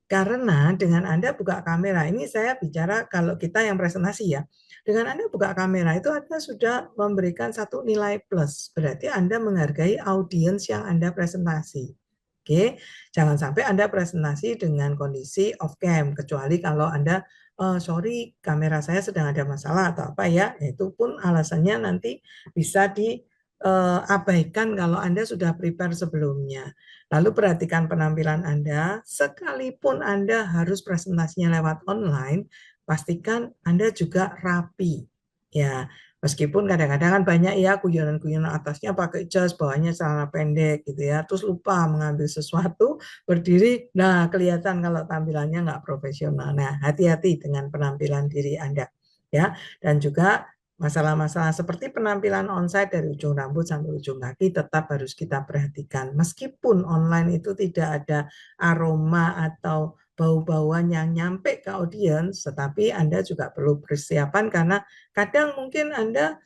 Karena dengan Anda buka kamera, ini saya bicara kalau kita yang presentasi ya, dengan Anda buka kamera itu Anda sudah memberikan satu nilai plus, berarti Anda menghargai audiens yang Anda presentasi. Oke, jangan sampai Anda presentasi dengan kondisi off cam, kecuali kalau Anda, sorry kamera saya sedang ada masalah atau apa ya, itu pun alasannya nanti bisa diabaikan kalau Anda sudah prepare sebelumnya. Lalu perhatikan penampilan Anda, sekalipun Anda harus presentasinya lewat online, pastikan Anda juga rapi. Ya, meskipun kadang-kadang kan banyak ya guyonan-guyonan atasnya pakai jas, bawahnya celana pendek gitu ya, terus lupa mengambil sesuatu, berdiri, nah kelihatan kalau tampilannya nggak profesional. Nah, hati-hati dengan penampilan diri Anda. Ya, dan juga Masalah-masalah seperti penampilan onsite dari ujung rambut sampai ujung kaki tetap harus kita perhatikan. Meskipun online itu tidak ada aroma atau bau-bauan yang nyampe ke audiens, tetapi Anda juga perlu persiapan karena kadang mungkin Anda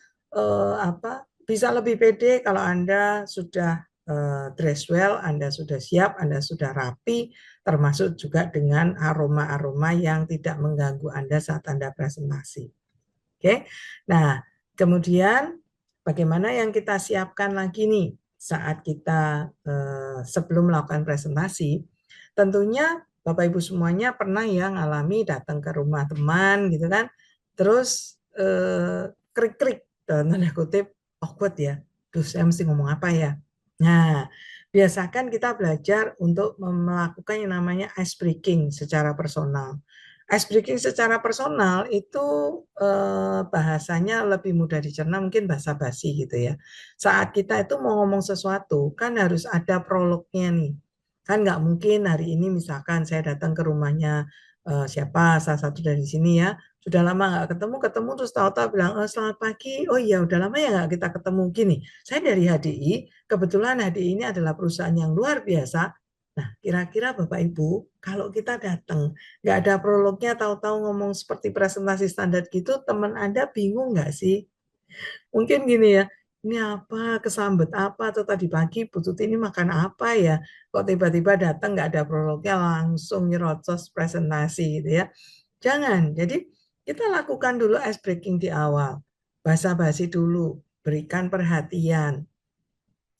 bisa lebih pede kalau Anda sudah dress well, Anda sudah siap, Anda sudah rapi, termasuk juga dengan aroma-aroma yang tidak mengganggu Anda saat Anda presentasi. Oke, nah kemudian bagaimana yang kita siapkan lagi nih saat kita sebelum melakukan presentasi? Tentunya Bapak Ibu semuanya pernah ya ngalami datang ke rumah teman gitu kan, terus krik-krik dalam tanda kutip awkward ya, terus saya mesti ngomong apa ya? Nah, biasakan kita belajar untuk melakukan yang namanya ice breaking secara personal. Ice breaking secara personal itu bahasanya lebih mudah dicerna, mungkin basa-basi gitu ya. Saat kita itu mau ngomong sesuatu, kan harus ada prolognya nih. Kan nggak mungkin hari ini misalkan saya datang ke rumahnya siapa, salah satu dari sini ya, sudah lama nggak ketemu terus tahu-tahu bilang, selamat pagi, oh iya udah lama ya nggak kita ketemu gini. Saya dari HDI, kebetulan HDI ini adalah perusahaan yang luar biasa. Nah, kira-kira Bapak Ibu, kalau kita datang nggak ada prolognya, tahu-tahu ngomong seperti presentasi standar gitu, teman Anda bingung nggak sih? Mungkin gini ya, ini apa, kesambet apa, atau tadi pagi Bu Tuti ini makan apa ya? Kok tiba-tiba datang nggak ada prolognya, langsung nyerocos presentasi gitu ya. Jangan, jadi kita lakukan dulu ice breaking di awal. Basa-basi dulu, berikan perhatian.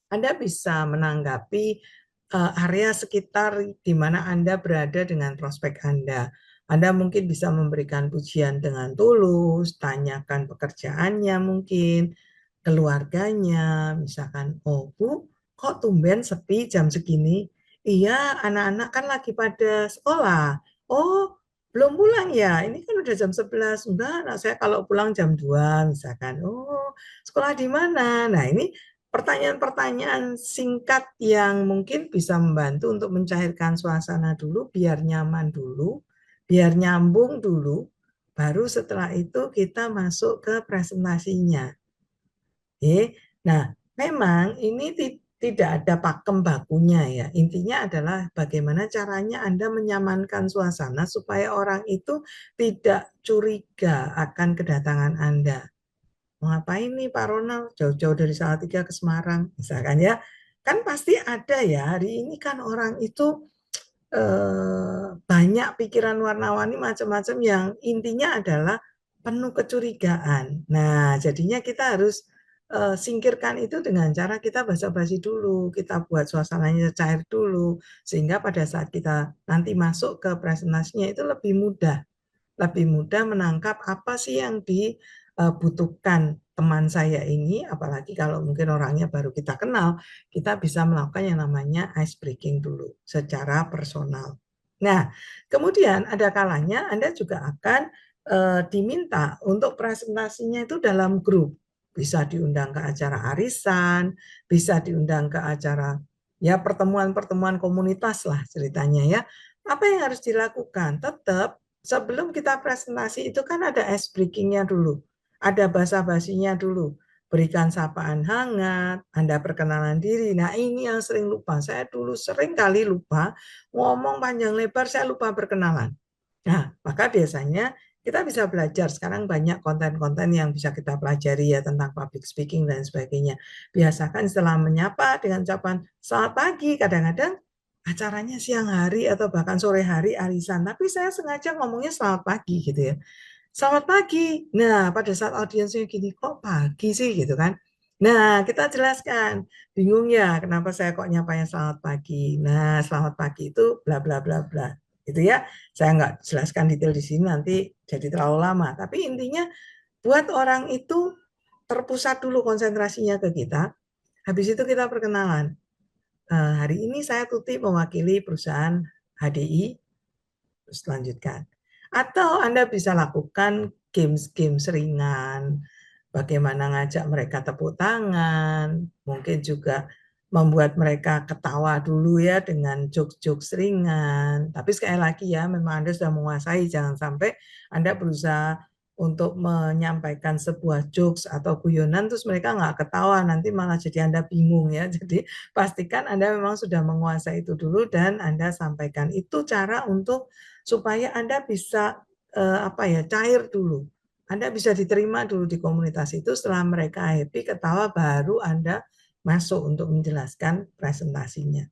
Anda bisa menanggapi area sekitar di mana Anda berada dengan prospek Anda. Anda mungkin bisa memberikan pujian dengan tulus, tanyakan pekerjaannya mungkin, keluarganya, misalkan, oh Bu, kok tumben sepi jam segini? Iya, anak-anak kan lagi pada sekolah. Oh, belum pulang ya? Ini kan udah jam 11. Enggak, anak saya kalau pulang jam 2 misalkan. Oh, sekolah di mana? Nah, ini pertanyaan-pertanyaan singkat yang mungkin bisa membantu untuk mencairkan suasana dulu, biar nyaman dulu, biar nyambung dulu, baru setelah itu kita masuk ke presentasinya. Oke. Nah, memang ini tidak ada pakem bakunya ya. Intinya adalah bagaimana caranya Anda menyamankan suasana supaya orang itu tidak curiga akan kedatangan Anda. Mau ngapain nih Pak Ronald jauh-jauh dari Salatiga ke Semarang misalkan ya, kan pasti ada ya, hari ini kan orang itu banyak pikiran warna-warni macam-macam yang intinya adalah penuh kecurigaan. Nah, jadinya kita harus singkirkan itu dengan cara kita basa-basi dulu, kita buat suasananya cair dulu, sehingga pada saat kita nanti masuk ke presentasinya itu lebih mudah menangkap apa sih yang dibutuhkan teman saya ini, apalagi kalau mungkin orangnya baru kita kenal, kita bisa melakukan yang namanya ice breaking dulu secara personal. Nah, kemudian ada kalanya Anda juga akan diminta untuk presentasinya itu dalam grup. Bisa diundang ke acara arisan, bisa diundang ke acara ya pertemuan-pertemuan komunitas lah ceritanya ya. Apa yang harus dilakukan? Tetap sebelum kita presentasi itu kan ada ice breaking-nya dulu, ada basa-basinya dulu, berikan sapaan hangat, Anda perkenalan diri. Nah ini yang sering lupa, saya dulu sering kali lupa, ngomong panjang lebar saya lupa perkenalan. Nah maka biasanya kita bisa belajar, sekarang banyak konten-konten yang bisa kita pelajari ya tentang public speaking dan sebagainya. Biasakan setelah menyapa dengan ucapan selamat pagi, kadang-kadang acaranya siang hari atau bahkan sore hari arisan, tapi saya sengaja ngomongnya selamat pagi gitu ya. Selamat pagi. Nah, pada saat audiensnya gini, kok pagi sih gitu kan? Nah, kita jelaskan. Bingung ya, kenapa saya kok nyapanya selamat pagi? Nah, selamat pagi itu bla bla bla bla. Gitu ya. Saya nggak jelaskan detail di sini nanti jadi terlalu lama. Tapi intinya buat orang itu terpusat dulu konsentrasinya ke kita. Habis itu kita perkenalan. Hari ini saya Tuti mewakili perusahaan HDI, terus lanjutkan. Atau Anda bisa lakukan games-games ringan, bagaimana ngajak mereka tepuk tangan, mungkin juga membuat mereka ketawa dulu ya dengan jokes-jokes ringan. Tapi sekali lagi ya, memang Anda sudah menguasai, jangan sampai Anda berusaha untuk menyampaikan sebuah jokes atau guyonan, terus mereka nggak ketawa, nanti malah jadi Anda bingung ya. Jadi pastikan Anda memang sudah menguasai itu dulu dan Anda sampaikan. Itu cara untuk supaya Anda bisa apa ya, cair dulu. Anda bisa diterima dulu di komunitas itu, setelah mereka happy, ketawa, baru Anda masuk untuk menjelaskan presentasinya.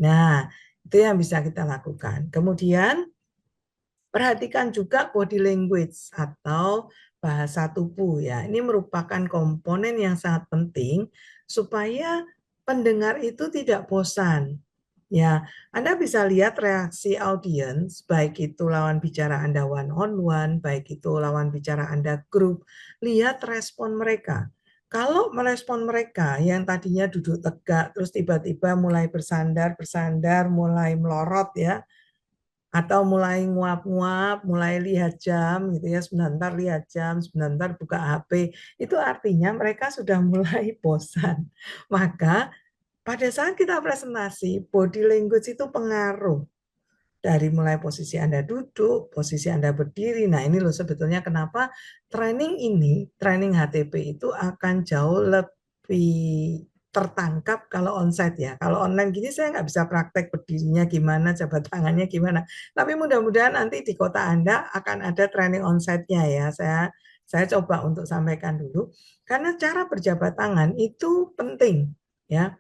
Nah, itu yang bisa kita lakukan. Kemudian perhatikan juga body language atau bahasa tubuh ya. Ini merupakan komponen yang sangat penting supaya pendengar itu tidak bosan. Ya, Anda bisa lihat reaksi audiens, baik itu lawan bicara Anda one on one, baik itu lawan bicara Anda grup, lihat respon mereka. Kalau merespon mereka yang tadinya duduk tegak, terus tiba-tiba mulai bersandar-bersandar, mulai melorot ya, atau mulai nguap-nguap, mulai lihat jam gitu ya, sebentar lihat jam, sebentar buka HP, itu artinya mereka sudah mulai bosan. Maka pada saat kita presentasi, body language itu pengaruh dari mulai posisi Anda duduk, posisi Anda berdiri. Nah, ini loh sebetulnya kenapa training HTP itu akan jauh lebih tertangkap kalau onsite ya. Kalau online gini saya nggak bisa praktek berdirinya gimana, jabat tangannya gimana. Tapi mudah-mudahan nanti di kota Anda akan ada training onsite-nya ya. Saya coba untuk sampaikan dulu. Karena cara berjabat tangan itu penting ya.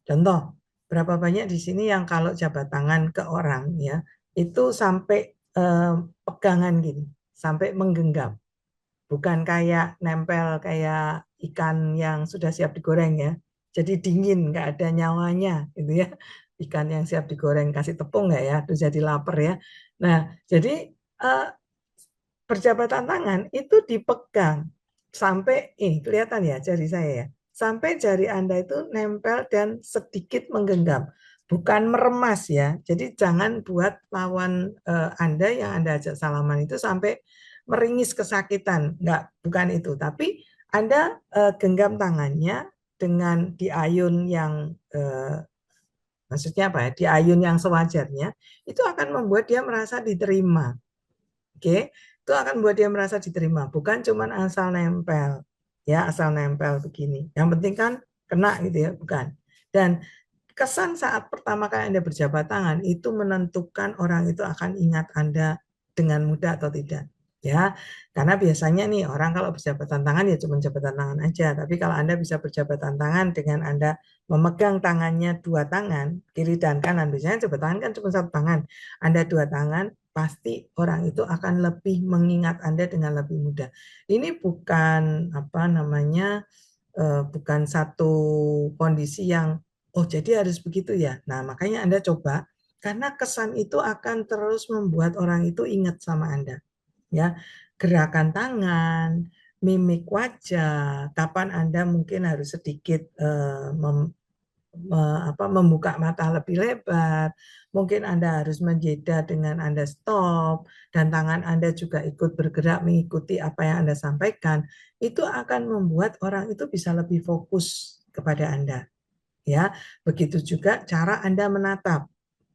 Contoh, berapa banyak di sini yang kalau jabat tangan ke orang ya, itu sampai pegangan gini, sampai menggenggam. Bukan kayak nempel kayak ikan yang sudah siap digoreng ya. Jadi dingin, nggak ada nyawanya gitu ya. Ikan yang siap digoreng, kasih tepung nggak ya, terus jadi lapar ya. Nah, jadi berjabatan tangan itu dipegang sampai ini kelihatan ya jari saya ya. Sampai jari Anda itu nempel dan sedikit menggenggam. Bukan meremas ya. Jadi jangan buat lawan Anda yang Anda ajak salaman itu sampai meringis kesakitan. Enggak, bukan itu. Tapi Anda genggam tangannya dengan diayun yang maksudnya apa ya? Diayun yang sewajarnya, itu akan membuat dia merasa diterima. Oke, itu akan buat dia merasa diterima, bukan cuman asal nempel, ya asal nempel begini. Yang penting kan kena gitu ya, bukan. Dan kesan saat pertama kali Anda berjabat tangan itu menentukan orang itu akan ingat Anda dengan mudah atau tidak. Ya, karena biasanya nih orang kalau berjabatan tangan ya cuma jabatan tangan aja. Tapi kalau Anda bisa berjabatan tangan dengan Anda memegang tangannya dua tangan, kiri dan kanan, biasanya jabat tangan kan cuma satu tangan. Anda dua tangan, pasti orang itu akan lebih mengingat Anda dengan lebih mudah. Ini bukan apa namanya, bukan satu kondisi yang oh jadi harus begitu ya. Nah makanya Anda coba karena kesan itu akan terus membuat orang itu ingat sama Anda. Ya, gerakan tangan, mimik wajah, kapan Anda mungkin harus sedikit membuka mata lebih lebar, mungkin Anda harus menjeda dengan Anda stop, dan tangan Anda juga ikut bergerak mengikuti apa yang Anda sampaikan, itu akan membuat orang itu bisa lebih fokus kepada Anda. Ya, begitu juga cara Anda menatap.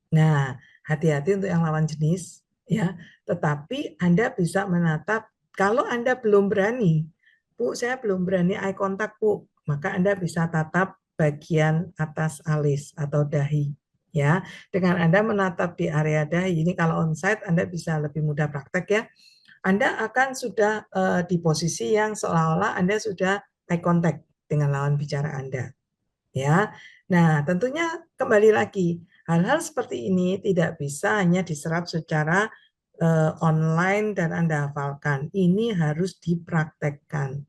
Nah, hati-hati untuk yang lawan jenis, ya. Tetapi Anda bisa menatap, kalau Anda belum berani, Bu, saya belum berani eye contact, Bu, maka Anda bisa tatap bagian atas alis atau dahi. Ya, dengan Anda menatap di area dahi, ini kalau onsite Anda bisa lebih mudah praktek ya. Anda akan sudah di posisi yang seolah-olah Anda sudah eye contact dengan lawan bicara Anda. Ya. Nah, tentunya kembali lagi, hal-hal seperti ini tidak bisa hanya diserap secara online dan Anda hafalkan. Ini harus dipraktekkan.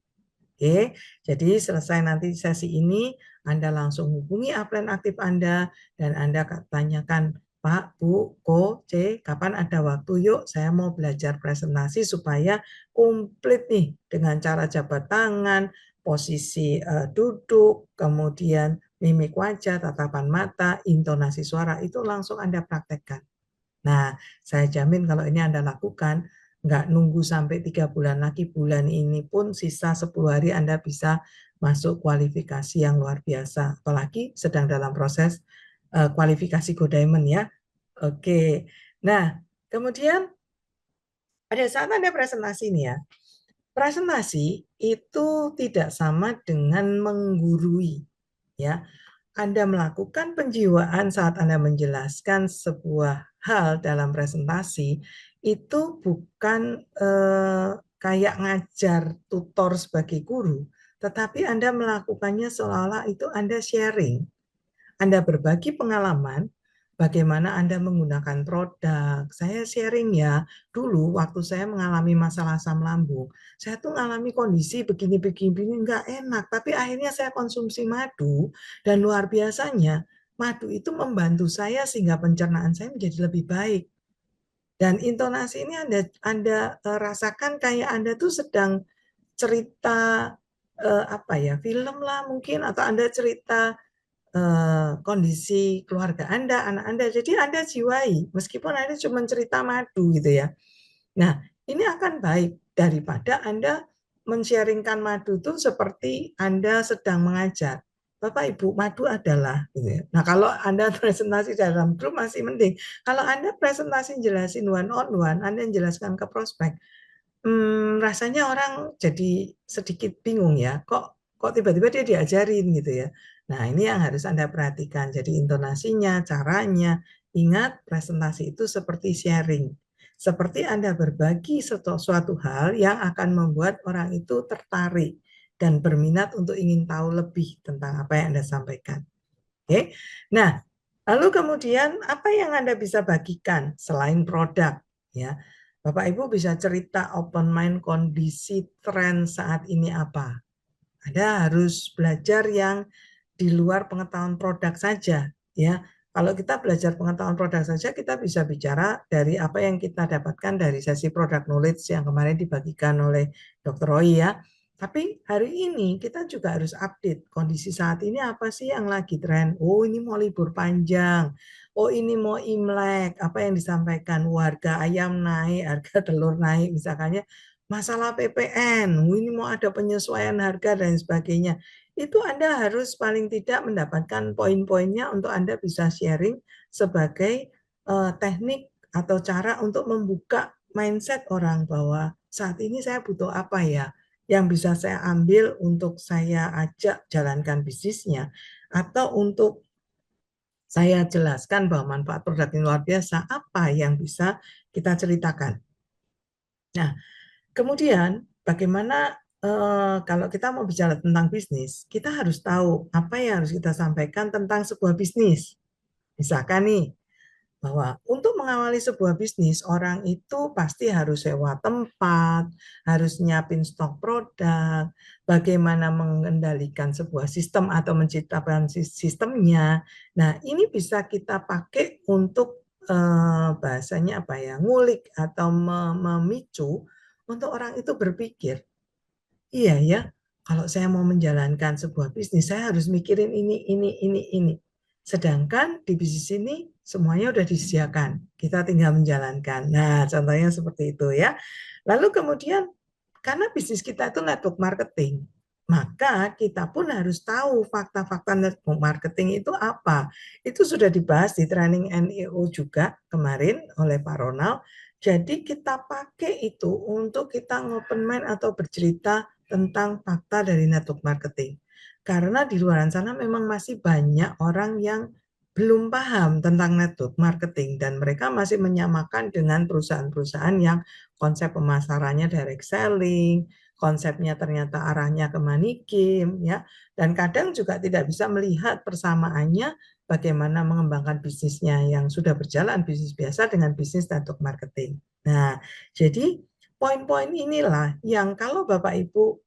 Oke, jadi selesai nanti sesi ini, Anda langsung hubungi upline aktif Anda dan Anda tanyakan, Pak, Bu, Ko, C, kapan ada waktu? Yuk, saya mau belajar presentasi supaya komplit nih dengan cara jabat tangan, posisi duduk, kemudian mimik wajah, tatapan mata, intonasi suara, itu langsung Anda praktekkan. Nah, saya jamin kalau ini Anda lakukan, nggak nunggu sampai 3 bulan lagi, bulan ini pun sisa 10 hari Anda bisa masuk kualifikasi yang luar biasa. Apalagi sedang dalam proses kualifikasi Go Diamond ya. Oke, nah kemudian pada saat Anda presentasi nih ya, Presentasi itu tidak sama dengan menggurui, ya. Anda melakukan penjiwaan saat Anda menjelaskan sebuah hal dalam presentasi itu bukan kayak ngajar tutor sebagai guru, tetapi Anda melakukannya seolah-olah itu Anda sharing. Anda berbagi pengalaman, bagaimana Anda menggunakan produk. Saya sharing ya, dulu waktu saya mengalami masalah asam lambung, saya tuh mengalami kondisi begini-begini, nggak enak, tapi akhirnya saya konsumsi madu, dan luar biasanya, madu itu membantu saya sehingga pencernaan saya menjadi lebih baik. Dan intonasi ini Anda rasakan kayak Anda tuh sedang cerita apa ya, film lah mungkin, atau Anda cerita kondisi keluarga Anda, anak Anda. Jadi Anda jiwai, meskipun Anda cuma cerita madu gitu ya. Nah, ini akan baik daripada Anda men-sharingkan madu itu seperti Anda sedang mengajar. Bapak Ibu, madu adalah gitu ya. Nah, kalau Anda presentasi dalam grup masih mending. Kalau Anda presentasi jelasin one on one, Anda jelaskan ke prospek, rasanya orang jadi sedikit bingung ya, kok tiba-tiba dia diajarin gitu ya. Nah, ini yang harus Anda perhatikan. Jadi intonasinya, caranya. Ingat, presentasi itu seperti sharing. Seperti Anda berbagi suatu hal yang akan membuat orang itu tertarik dan berminat untuk ingin tahu lebih tentang apa yang Anda sampaikan. Oke. Nah, lalu kemudian apa yang Anda bisa bagikan selain produk ya? Bapak Ibu bisa cerita open mind kondisi tren saat ini apa? Anda harus belajar yang di luar pengetahuan produk saja ya. Kalau kita belajar pengetahuan produk saja, kita bisa bicara dari apa yang kita dapatkan dari sesi product knowledge yang kemarin dibagikan oleh Dr. Roy ya. Tapi hari ini kita juga harus update kondisi saat ini apa sih yang lagi tren. Oh, ini mau libur panjang. Oh, ini mau Imlek. Apa yang disampaikan? Harga ayam naik, harga telur naik misalkannya. Masalah PPN, ini mau ada penyesuaian harga dan sebagainya. Itu Anda harus paling tidak mendapatkan poin-poinnya untuk Anda bisa sharing sebagai teknik atau cara untuk membuka mindset orang bahwa saat ini saya butuh apa ya yang bisa saya ambil untuk saya ajak jalankan bisnisnya, atau untuk saya jelaskan bahwa manfaat produk ini luar biasa, apa yang bisa kita ceritakan. Nah, kemudian bagaimana kalau kita mau bicara tentang bisnis, kita harus tahu apa yang harus kita sampaikan tentang sebuah bisnis. Misalkan nih, bahwa untuk mengawali sebuah bisnis, orang itu pasti harus sewa tempat, harus nyiapin stok produk, bagaimana mengendalikan sebuah sistem atau menciptakan sistemnya. Nah, ini bisa kita pakai untuk bahasanya apa ya, ngulik atau memicu untuk orang itu berpikir, iya ya, kalau saya mau menjalankan sebuah bisnis, saya harus mikirin ini. Sedangkan di bisnis ini semuanya udah disediakan, kita tinggal menjalankan. Nah, contohnya seperti itu ya. Lalu kemudian, karena bisnis kita itu network marketing, maka kita pun harus tahu fakta-fakta network marketing itu apa. Itu sudah dibahas di training NEO juga kemarin oleh Pak Ronald. Jadi kita pakai itu untuk kita ngopen mind atau bercerita tentang fakta dari network marketing. Karena di luar sana memang masih banyak orang yang belum paham tentang network marketing dan mereka masih menyamakan dengan perusahaan-perusahaan yang konsep pemasarannya direct selling, konsepnya ternyata arahnya ke money game ya. Dan kadang juga tidak bisa melihat persamaannya bagaimana mengembangkan bisnisnya yang sudah berjalan bisnis biasa dengan bisnis network marketing. Nah, jadi poin-poin inilah yang kalau Bapak Ibu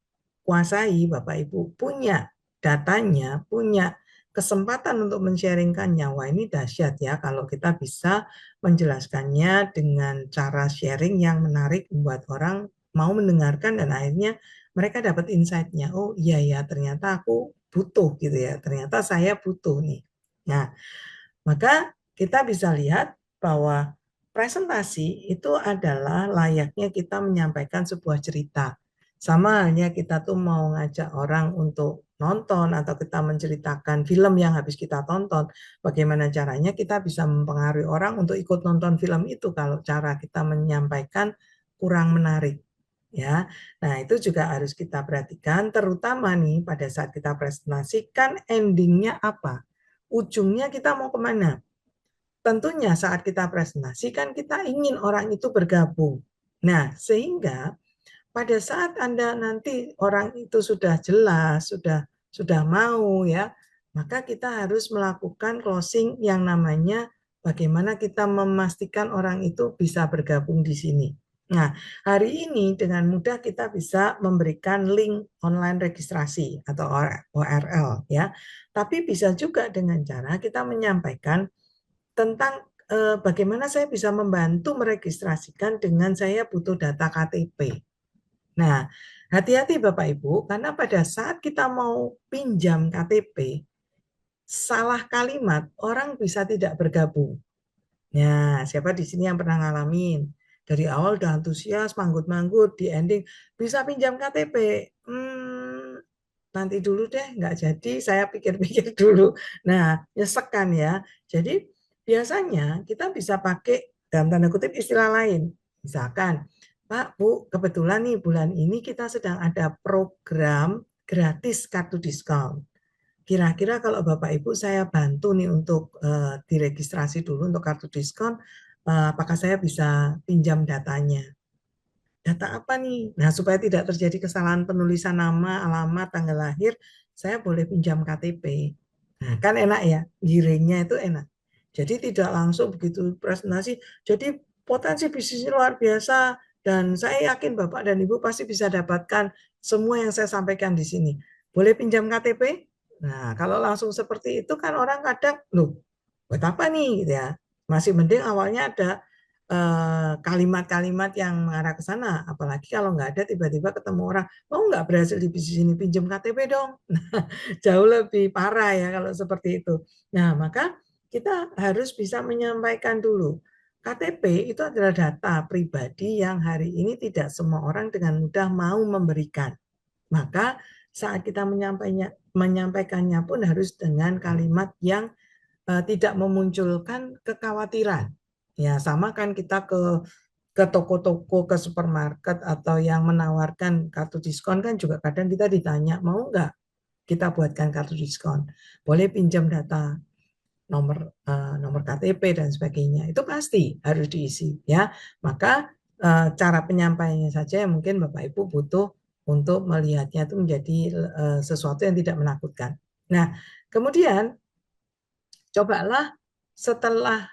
kuasai, Bapak Ibu punya datanya, punya kesempatan untuk men-sharingkannya. Wah, ini dahsyat ya kalau kita bisa menjelaskannya dengan cara sharing yang menarik membuat orang mau mendengarkan dan akhirnya mereka dapat insight-nya. Oh iya ya, ternyata aku butuh gitu ya. Ternyata saya butuh nih. Nah, maka kita bisa lihat bahwa presentasi itu adalah layaknya kita menyampaikan sebuah cerita. Sama halnya kita tuh mau ngajak orang untuk nonton atau kita menceritakan film yang habis kita tonton. Bagaimana caranya kita bisa mempengaruhi orang untuk ikut nonton film itu kalau cara kita menyampaikan kurang menarik. ya. Nah, itu juga harus kita perhatikan, terutama nih pada saat kita presentasikan endingnya apa, ujungnya kita mau kemana. Tentunya saat kita presentasi kan kita ingin orang itu bergabung. Nah, sehingga pada saat Anda nanti orang itu sudah jelas, sudah mau ya, maka kita harus melakukan closing yang namanya bagaimana kita memastikan orang itu bisa bergabung di sini. Nah, hari ini dengan mudah kita bisa memberikan link online registrasi atau ORL ya. Tapi bisa juga dengan cara kita menyampaikan tentang bagaimana saya bisa membantu meregistrasikan dengan saya butuh data KTP. Nah, hati-hati Bapak Ibu, karena pada saat kita mau pinjam KTP, salah kalimat, orang bisa tidak bergabung. Nah, siapa di sini yang pernah ngalamin? Dari awal udah antusias, manggut-manggut, di ending, bisa pinjam KTP. Nanti dulu deh, nggak jadi, saya pikir-pikir dulu. Nah, nyesek kan ya. Jadi, biasanya kita bisa pakai, dalam tanda kutip, istilah lain. Misalkan, Pak, Bu, kebetulan nih bulan ini kita sedang ada program gratis kartu diskon. Kira-kira kalau Bapak Ibu saya bantu nih untuk diregistrasi dulu untuk kartu diskon, apakah saya bisa pinjam datanya? Data apa nih? Nah, supaya tidak terjadi kesalahan penulisan nama, alamat, tanggal lahir, saya boleh pinjam KTP. Nah, kan enak ya, giringnya itu enak. Jadi tidak langsung begitu presentasi. Jadi potensi bisnisnya luar biasa dan saya yakin Bapak dan Ibu pasti bisa dapatkan semua yang saya sampaikan di sini. Boleh pinjam KTP? Nah, kalau langsung seperti itu kan orang kadang, loh, buat apa nih gitu ya. Masih mending awalnya ada kalimat-kalimat yang mengarah ke sana. Apalagi kalau nggak ada tiba-tiba ketemu orang, oh nggak berhasil di bisnis ini, pinjam KTP dong. Jauh lebih parah ya kalau seperti itu. Nah, maka kita harus bisa menyampaikan dulu. KTP itu adalah data pribadi yang hari ini tidak semua orang dengan mudah mau memberikan. Maka saat kita menyampaikannya pun harus dengan kalimat yang tidak memunculkan kekhawatiran. Ya, sama kan kita ke toko-toko, ke supermarket atau yang menawarkan kartu diskon kan juga kadang kita ditanya, mau nggak kita buatkan kartu diskon? Boleh pinjam data nomor KTP dan sebagainya. Itu pasti harus diisi ya. Maka cara penyampaiannya saja yang mungkin Bapak Ibu butuh untuk melihatnya itu menjadi sesuatu yang tidak menakutkan. Nah, kemudian cobalah setelah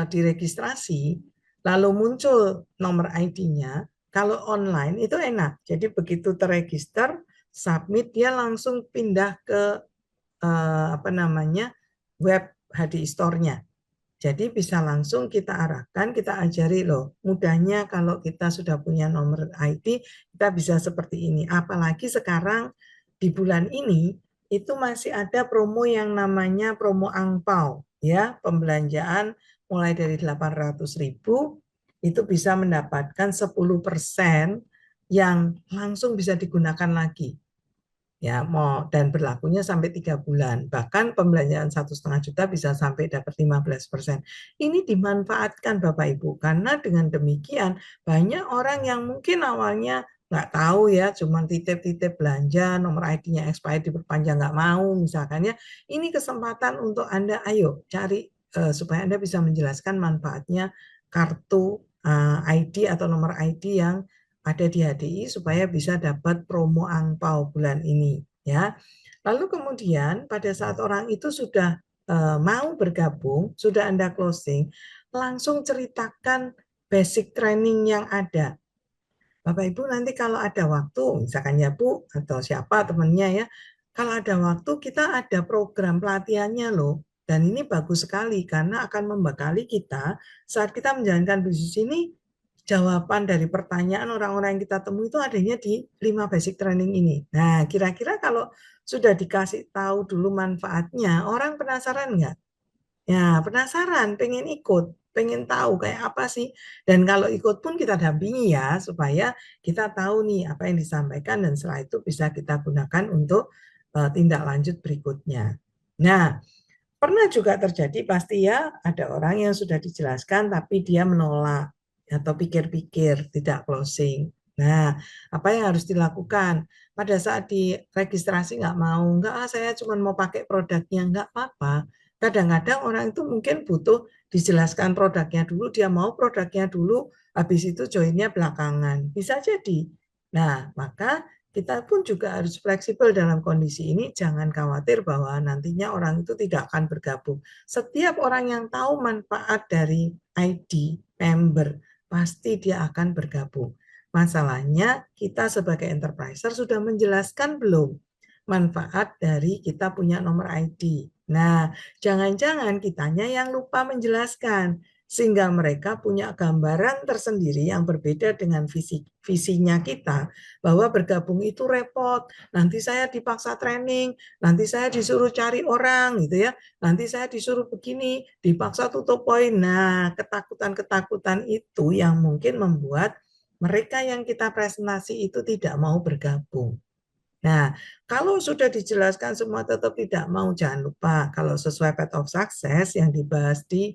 diregistrasi, lalu muncul nomor ID-nya, kalau online itu enak. Jadi begitu terregister, submit, dia langsung pindah ke apa namanya web HDI Store-nya. Jadi bisa langsung kita arahkan, kita ajari loh. Mudahnya kalau kita sudah punya nomor ID, kita bisa seperti ini. Apalagi sekarang di bulan ini itu masih ada promo yang namanya promo angpau ya, pembelanjaan mulai dari 800.000 itu bisa mendapatkan 10% yang langsung bisa digunakan lagi ya mau dan berlakunya sampai 3 bulan, bahkan pembelanjaan 1,5 juta bisa sampai dapat 15%. Ini dimanfaatkan Bapak Ibu karena dengan demikian banyak orang yang mungkin awalnya nggak tahu ya, cuma titip-titip belanja, nomor ID-nya expired diperpanjang nggak mau misalkan ya. Ini kesempatan untuk Anda, ayo cari supaya Anda bisa menjelaskan manfaatnya kartu ID atau nomor ID yang ada di HDI supaya bisa dapat promo angpau bulan ini ya. Lalu kemudian pada saat orang itu sudah mau bergabung, sudah Anda closing, langsung ceritakan basic training yang ada. Bapak Ibu nanti kalau ada waktu, misalkan ya Bu atau siapa temannya ya, kalau ada waktu kita ada program pelatihannya loh. Dan ini bagus sekali karena akan membekali kita saat kita menjalankan bisnis ini, jawaban dari pertanyaan orang-orang yang kita temui itu adanya di 5 basic training ini. Nah, kira-kira kalau sudah dikasih tahu dulu manfaatnya, orang penasaran nggak? Ya, penasaran, pengen ikut, pengen tahu kayak apa sih. Dan kalau ikut pun kita dampingi ya, supaya kita tahu nih apa yang disampaikan dan setelah itu bisa kita gunakan untuk tindak lanjut berikutnya. Nah, pernah juga terjadi pasti ya, ada orang yang sudah dijelaskan tapi dia menolak atau pikir-pikir, tidak closing. Nah, apa yang harus dilakukan? Pada saat di registrasi nggak mau, nggak saya cuma mau pakai produknya, nggak apa-apa. Kadang-kadang orang itu mungkin butuh dijelaskan produknya dulu, dia mau produknya dulu, habis itu joinnya belakangan. Bisa jadi. Nah, maka kita pun juga harus fleksibel dalam kondisi ini, jangan khawatir bahwa nantinya orang itu tidak akan bergabung. Setiap orang yang tahu manfaat dari ID member, pasti dia akan bergabung. Masalahnya kita sebagai enterpriser sudah menjelaskan belum manfaat dari kita punya nomor ID. Nah, jangan-jangan kitanya yang lupa menjelaskan sehingga mereka punya gambaran tersendiri yang berbeda dengan visinya kita bahwa bergabung itu repot. Nanti saya dipaksa training, nanti saya disuruh cari orang gitu ya. Nanti saya disuruh begini, dipaksa tutup poin. Nah, ketakutan-ketakutan itu yang mungkin membuat mereka yang kita presentasi itu tidak mau bergabung. Nah, kalau sudah dijelaskan semua tetap tidak mau, jangan lupa kalau sesuai path of success yang dibahas di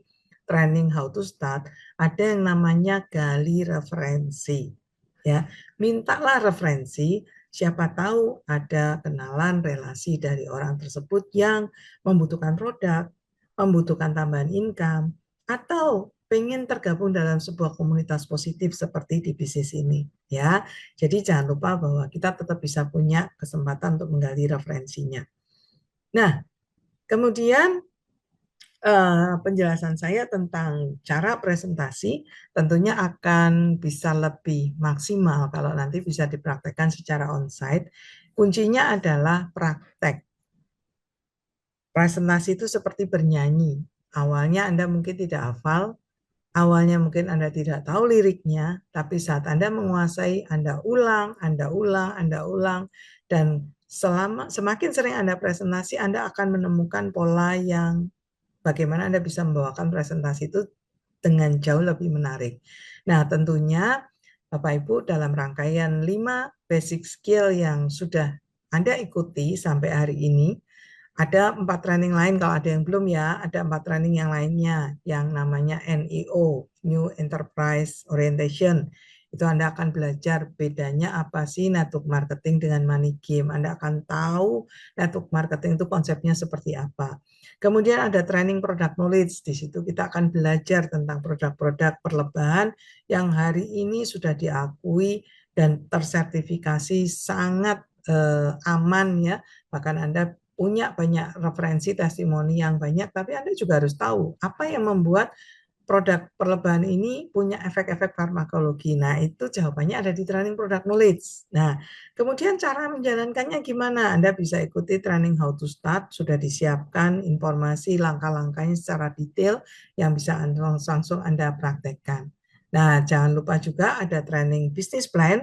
training how to start, ada yang namanya gali referensi. Ya, mintalah referensi, siapa tahu ada kenalan relasi dari orang tersebut yang membutuhkan produk, membutuhkan tambahan income, atau pengen tergabung dalam sebuah komunitas positif seperti di bisnis ini. Ya, jadi jangan lupa bahwa kita tetap bisa punya kesempatan untuk menggali referensinya. Nah, kemudian penjelasan saya tentang cara presentasi tentunya akan bisa lebih maksimal kalau nanti bisa dipraktekkan secara onsite. Kuncinya adalah praktek. Presentasi itu seperti bernyanyi. Awalnya Anda mungkin tidak hafal, awalnya mungkin Anda tidak tahu liriknya, tapi saat Anda menguasai, Anda ulang, Anda ulang, Anda ulang, dan semakin sering Anda presentasi, Anda akan menemukan pola yang bagaimana Anda bisa membawakan presentasi itu dengan jauh lebih menarik. Nah, tentunya Bapak Ibu dalam rangkaian 5 basic skill yang sudah Anda ikuti sampai hari ini, ada 4 training lain kalau ada yang belum ya, ada 4 training yang lainnya yang namanya NEO, New Enterprise Orientation. Itu Anda akan belajar bedanya apa sih network marketing dengan money game. Anda akan tahu network marketing itu konsepnya seperti apa. Kemudian ada training product knowledge. Di situ kita akan belajar tentang produk-produk perlebahan yang hari ini sudah diakui dan tersertifikasi sangat aman ya. Bahkan Anda punya banyak referensi testimoni yang banyak, tapi Anda juga harus tahu apa yang membuat produk perlebahan ini punya efek-efek farmakologi. Nah, itu jawabannya ada di training product knowledge. Nah, kemudian cara menjalankannya gimana? Anda bisa ikuti training how to start, sudah disiapkan informasi langkah-langkahnya secara detail yang bisa langsung Anda praktekkan. Nah, jangan lupa juga ada training business plan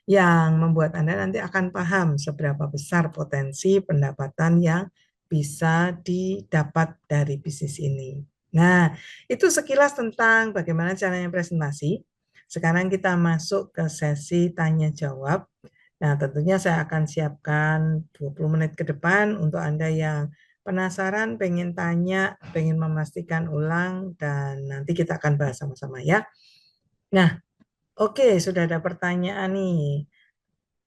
yang membuat Anda nanti akan paham seberapa besar potensi pendapatan yang bisa didapat dari bisnis ini. Nah, itu sekilas tentang bagaimana caranya presentasi. Sekarang kita masuk ke sesi tanya jawab. Nah, tentunya saya akan siapkan 20 menit ke depan untuk Anda yang penasaran, pengen tanya, pengen memastikan ulang, dan nanti kita akan bahas sama-sama ya. Nah, oke, sudah ada pertanyaan nih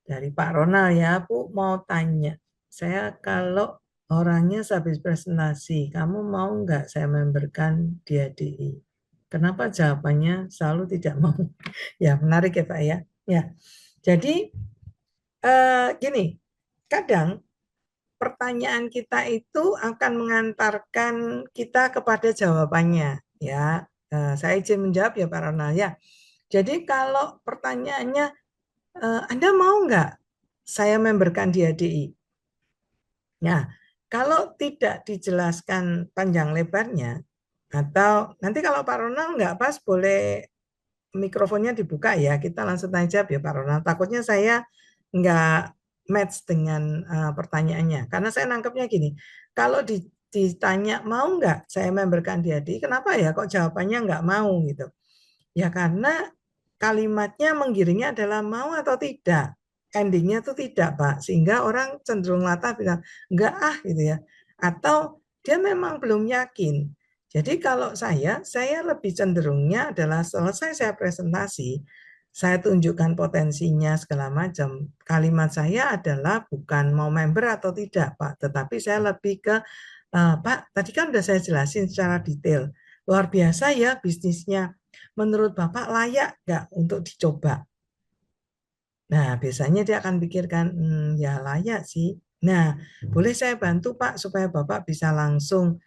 dari Pak Ronald ya. Bu mau tanya, saya kalau orangnya sehabis presentasi, kamu mau nggak saya memberkan dia DI? Kenapa jawabannya selalu tidak mau? Ya, menarik ya Pak ya. Ya, jadi gini, kadang pertanyaan kita itu akan mengantarkan kita kepada jawabannya. Ya, saya izin menjawab ya Pak Ronald ya. Jadi kalau pertanyaannya, Anda mau nggak saya memberkan dia DI? Nah, kalau tidak dijelaskan panjang lebarnya, atau nanti kalau Pak Ronald nggak pas boleh mikrofonnya dibuka ya, kita langsung tanya jawab ya Pak Ronald. Takutnya saya nggak match dengan pertanyaannya. Karena saya nangkepnya gini, kalau ditanya mau nggak saya memberkan dia DI, kenapa ya kok jawabannya nggak mau gitu. Ya karena kalimatnya menggiringnya adalah mau atau tidak. Endingnya itu tidak, Pak. Sehingga orang cenderung latah bilang, enggak ah gitu ya. Atau dia memang belum yakin. Jadi kalau saya lebih cenderungnya adalah selesai saya presentasi, saya tunjukkan potensinya segala macam. Kalimat saya adalah bukan mau member atau tidak, Pak, tetapi saya lebih ke Pak, tadi kan udah saya jelasin secara detail. Luar biasa ya bisnisnya. Menurut Bapak layak nggak untuk dicoba? Nah, biasanya dia akan pikirkan, ya layak sih. Nah, boleh saya bantu Pak supaya Bapak bisa langsung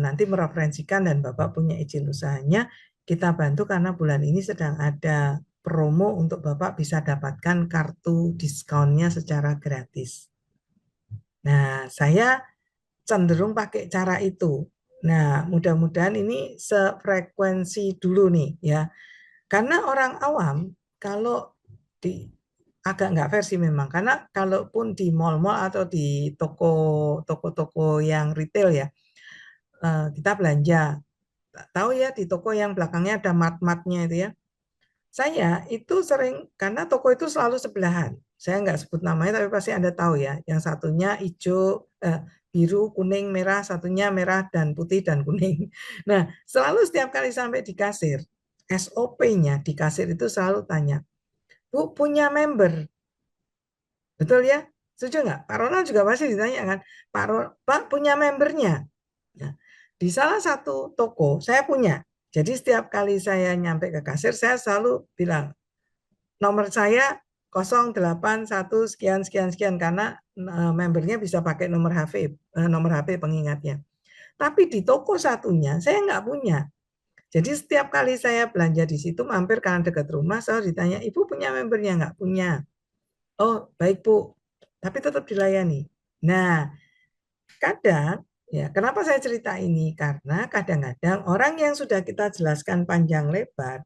nanti mereferensikan dan Bapak punya izin usahanya. Kita bantu karena bulan ini sedang ada promo untuk Bapak bisa dapatkan kartu diskonnya secara gratis. Nah, saya cenderung pakai cara itu. Nah, mudah-mudahan ini sefrekuensi dulu nih ya. Karena orang awam kalau di agak nggak fair sih memang. Karena kalaupun di mall-mall atau di toko-toko yang retail ya, kita belanja. Tahu ya di toko yang belakangnya ada mat-matnya itu ya. Saya itu sering, karena toko itu selalu sebelahan. Saya nggak sebut namanya, tapi pasti Anda tahu ya. Yang satunya hijau, biru, kuning, merah, satunya merah dan putih dan kuning. Nah, selalu setiap kali sampai di kasir, SOP-nya di kasir itu selalu tanya, Bu, punya member? Betul ya? Setuju nggak? Pak Ronald juga pasti ditanya kan, Pak punya membernya? Nah, di salah satu toko saya punya. Jadi setiap kali saya nyampe ke kasir, saya selalu bilang, nomor saya 081 sekian sekian sekian karena membernya bisa pakai nomor HP pengingatnya. Tapi di toko satunya saya nggak punya. Jadi setiap kali saya belanja di situ mampir karena dekat rumah selalu ditanya, Ibu punya membernya nggak? Punya. Oh baik Bu, tapi tetap dilayani. Nah kadang ya kenapa saya cerita ini? Karena kadang-kadang orang yang sudah kita jelaskan panjang lebar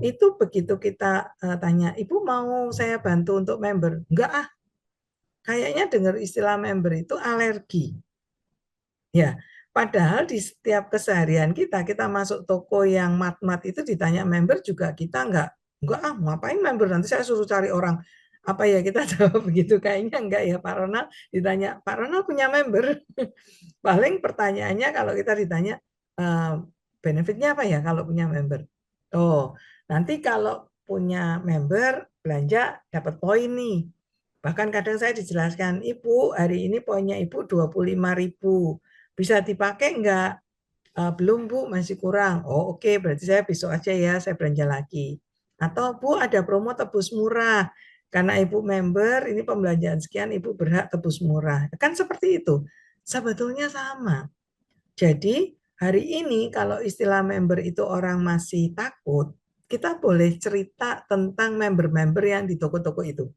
itu begitu kita tanya, Ibu mau saya bantu untuk member? Enggak ah, kayaknya dengar istilah member itu alergi. Ya, padahal di setiap keseharian kita masuk toko yang mat-mat itu ditanya member juga kita enggak ah, ngapain member? Nanti saya suruh cari orang. Apa ya kita jawab begitu? Kayaknya enggak ya Pak Ronald. Ditanya, Pak Ronald punya member? Paling pertanyaannya kalau kita ditanya, benefitnya apa ya kalau punya member? Oh, nanti kalau punya member belanja dapat poin nih. Bahkan kadang saya dijelaskan, Ibu hari ini poinnya Ibu 25.000. Bisa dipakai enggak? Belum Bu, masih kurang. Oh oke, berarti saya besok aja ya, saya belanja lagi. Atau Bu ada promo tebus murah. Karena Ibu member, ini pembelanjaan sekian, Ibu berhak tebus murah. Kan seperti itu. Sebetulnya sama. Jadi hari ini kalau istilah member itu orang masih takut, kita boleh cerita tentang member-member yang di toko-toko itu.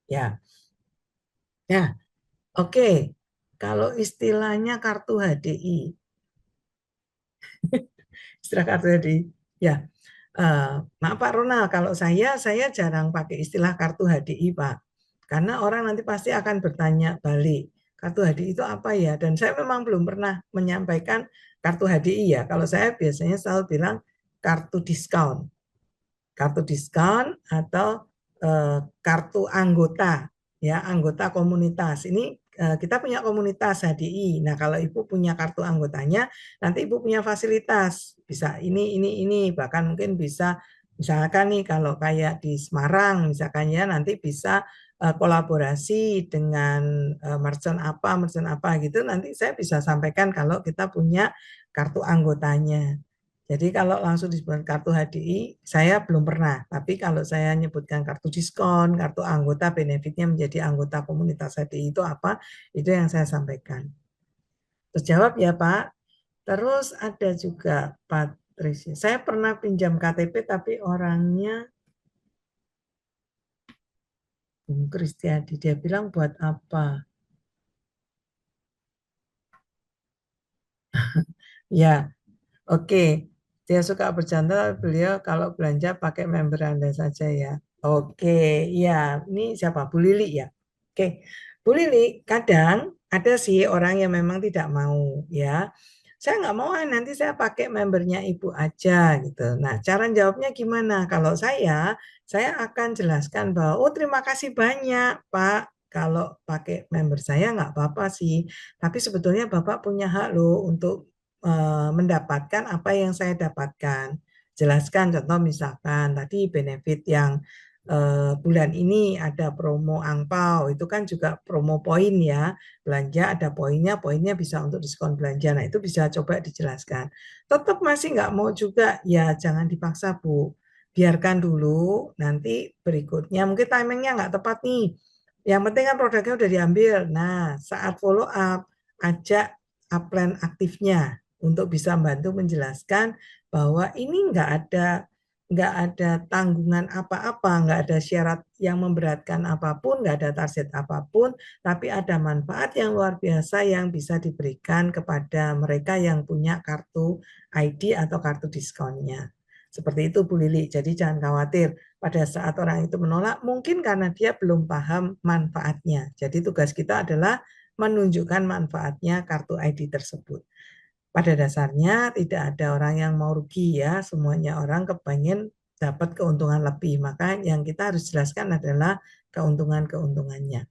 Ya, ya, oke. Kalau istilahnya kartu HDI, istilah kartu HDI, ya. Maaf Pak Ronald, kalau saya jarang pakai istilah kartu HDI Pak. Karena orang nanti pasti akan bertanya balik, kartu HDI itu apa ya? Dan saya memang belum pernah menyampaikan kartu HDI ya. Kalau saya biasanya selalu bilang kartu diskon. Kartu diskon atau kartu anggota, ya anggota komunitas. Ini kita punya komunitas HDI. Nah, kalau Ibu punya kartu anggotanya, nanti Ibu punya fasilitas. Bisa ini, bahkan mungkin bisa, misalkan nih kalau kayak di Semarang, misalkan ya nanti bisa kolaborasi dengan merchant apa gitu, nanti saya bisa sampaikan kalau kita punya kartu anggotanya. Jadi kalau langsung disebut kartu HDI, saya belum pernah. Tapi kalau saya nyebutkan kartu diskon, kartu anggota, benefitnya menjadi anggota komunitas HDI itu apa, itu yang saya sampaikan. Terjawab ya Pak. Terus ada juga Patricia. Saya pernah pinjam KTP tapi orangnya Bung Kristiadi. Dia bilang buat apa? Ya, oke. Dia suka bercanda, beliau kalau belanja pakai member Anda saja ya. Oke, ya, ini siapa? Bu Lili ya. Oke, Bu Lili, kadang ada sih orang yang memang tidak mau ya. Saya nggak mau nanti saya pakai membernya Ibu aja gitu. Nah, cara jawabnya gimana? Kalau saya akan jelaskan bahwa, oh terima kasih banyak Pak. Kalau pakai member saya nggak apa-apa sih. Tapi sebetulnya Bapak punya hak loh untuk mendapatkan apa yang saya dapatkan. jelaskan contoh misalkan tadi benefit yang bulan ini ada promo angpau, itu kan juga promo poin ya, belanja ada poinnya, poinnya bisa untuk diskon belanja. Nah itu bisa coba dijelaskan. Tetap masih nggak mau juga, ya jangan dipaksa Bu. Biarkan dulu, nanti berikutnya mungkin timingnya nggak tepat nih. Yang penting kan produknya udah diambil. Nah, saat follow up, ajak upline aktifnya untuk bisa membantu menjelaskan bahwa ini nggak ada tanggungan apa-apa, nggak ada syarat yang memberatkan apapun, nggak ada target apapun, tapi ada manfaat yang luar biasa yang bisa diberikan kepada mereka yang punya kartu ID atau kartu diskonnya. Seperti itu Bu Lili. Jadi jangan khawatir pada saat orang itu menolak, mungkin karena dia belum paham manfaatnya. Jadi tugas kita adalah menunjukkan manfaatnya kartu ID tersebut. Pada dasarnya tidak ada orang yang mau rugi ya, semuanya orang kepengen dapat keuntungan lebih. Maka yang kita harus jelaskan adalah keuntungan-keuntungannya.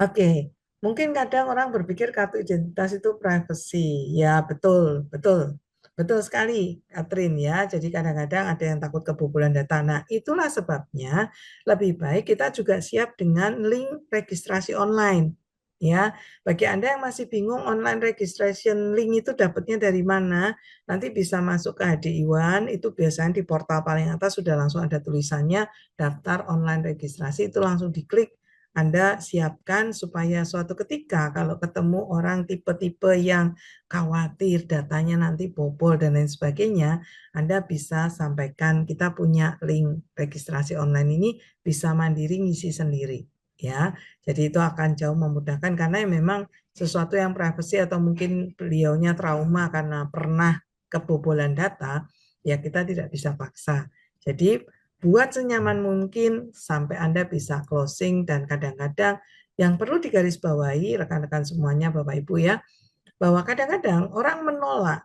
Oke, mungkin kadang orang berpikir kartu identitas itu privacy. Ya, betul, betul. Betul sekali, Catherine ya. Jadi kadang-kadang ada yang takut kebobolan data. Nah, itulah sebabnya lebih baik kita juga siap dengan link registrasi online. Ya, bagi Anda yang masih bingung online registration link itu dapatnya dari mana, nanti bisa masuk ke HDI1, itu biasanya di portal paling atas sudah langsung ada tulisannya daftar online registrasi, itu langsung diklik. Anda siapkan supaya suatu ketika kalau ketemu orang tipe-tipe yang khawatir datanya nanti bobol dan lain sebagainya, Anda bisa sampaikan kita punya link registrasi online ini, bisa mandiri ngisi sendiri ya. Jadi itu akan jauh memudahkan karena memang sesuatu yang privacy atau mungkin beliaunya trauma karena pernah kebobolan data, ya kita tidak bisa paksa. Jadi buat senyaman mungkin sampai Anda bisa closing, dan kadang-kadang yang perlu digarisbawahi rekan-rekan semuanya Bapak Ibu ya, bahwa kadang-kadang orang menolak,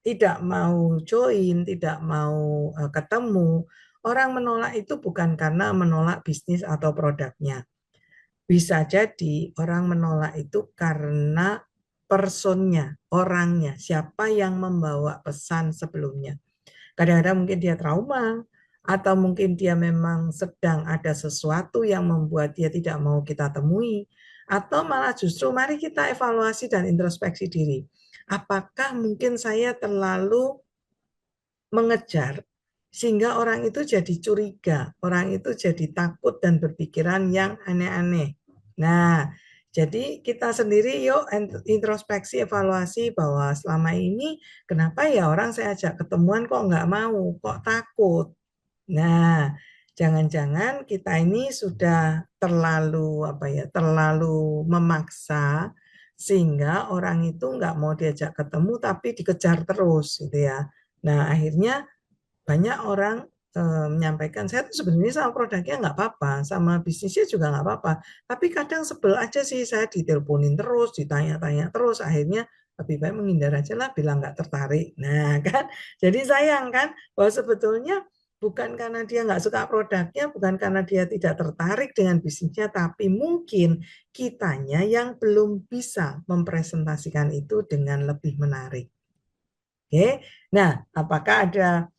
tidak mau join, tidak mau ketemu. Orang menolak itu bukan karena menolak bisnis atau produknya. Bisa jadi orang menolak itu karena personnya, orangnya, siapa yang membawa pesan sebelumnya. Kadang-kadang mungkin dia trauma, atau mungkin dia memang sedang ada sesuatu yang membuat dia tidak mau kita temui, atau malah justru mari kita evaluasi dan introspeksi diri. Apakah mungkin saya terlalu mengejar sehingga orang itu jadi curiga, orang itu jadi takut dan berpikiran yang aneh-aneh. Nah, jadi kita sendiri yuk introspeksi, evaluasi bahwa selama ini kenapa ya orang saya ajak ketemuan kok nggak mau, kok takut. Nah, jangan-jangan kita ini sudah terlalu apa ya, terlalu memaksa sehingga orang itu nggak mau diajak ketemu tapi dikejar terus gitu ya. Nah, akhirnya banyak orang menyampaikan, saya tuh sebenarnya sama produknya nggak apa-apa, sama bisnisnya juga nggak apa-apa, tapi kadang sebel aja sih saya diteleponin terus, ditanya-tanya terus, akhirnya lebih baik menghindar aja lah, bilang nggak tertarik. Nah kan, jadi sayang kan, bahwa sebetulnya bukan karena dia nggak suka produknya, bukan karena dia tidak tertarik dengan bisnisnya, tapi mungkin kitanya yang belum bisa mempresentasikan itu dengan lebih menarik. Oke, nah apakah ada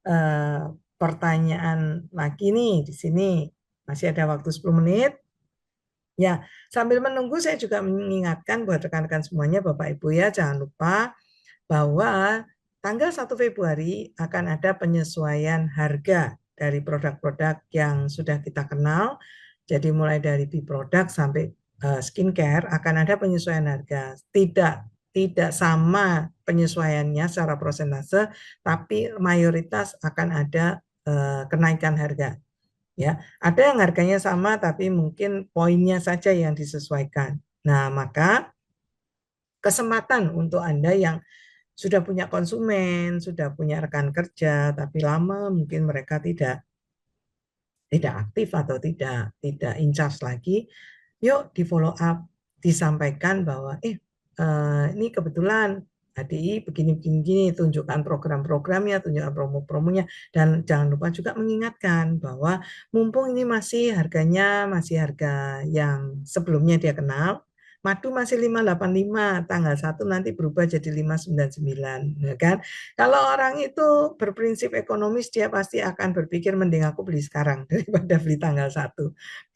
eh, pertanyaan lagi nih di sini? Masih ada waktu 10 menit. Ya, sambil menunggu saya juga mengingatkan buat rekan-rekan semuanya, Bapak Ibu ya, jangan lupa bahwa tanggal 1 Februari akan ada penyesuaian harga dari produk-produk yang sudah kita kenal. Jadi mulai dari B-produk sampai skincare akan ada penyesuaian harga. Tidak sama penyesuaiannya secara prosentase, tapi mayoritas akan ada kenaikan harga. Ya, ada yang harganya sama tapi mungkin poinnya saja yang disesuaikan. Nah, maka kesempatan untuk Anda yang sudah punya konsumen, sudah punya rekan kerja, tapi lama mungkin mereka tidak aktif atau tidak in charge lagi, yuk di follow up, disampaikan bahwa ini kebetulan HDI begini-begini, tunjukkan program-programnya, tunjukkan promo-promonya, dan jangan lupa juga mengingatkan bahwa mumpung ini masih harganya masih harga yang sebelumnya dia kenal, madu masih 585, tanggal 1 nanti berubah jadi 599, ya kan? Kalau orang itu berprinsip ekonomis, dia pasti akan berpikir mending aku beli sekarang daripada beli tanggal 1.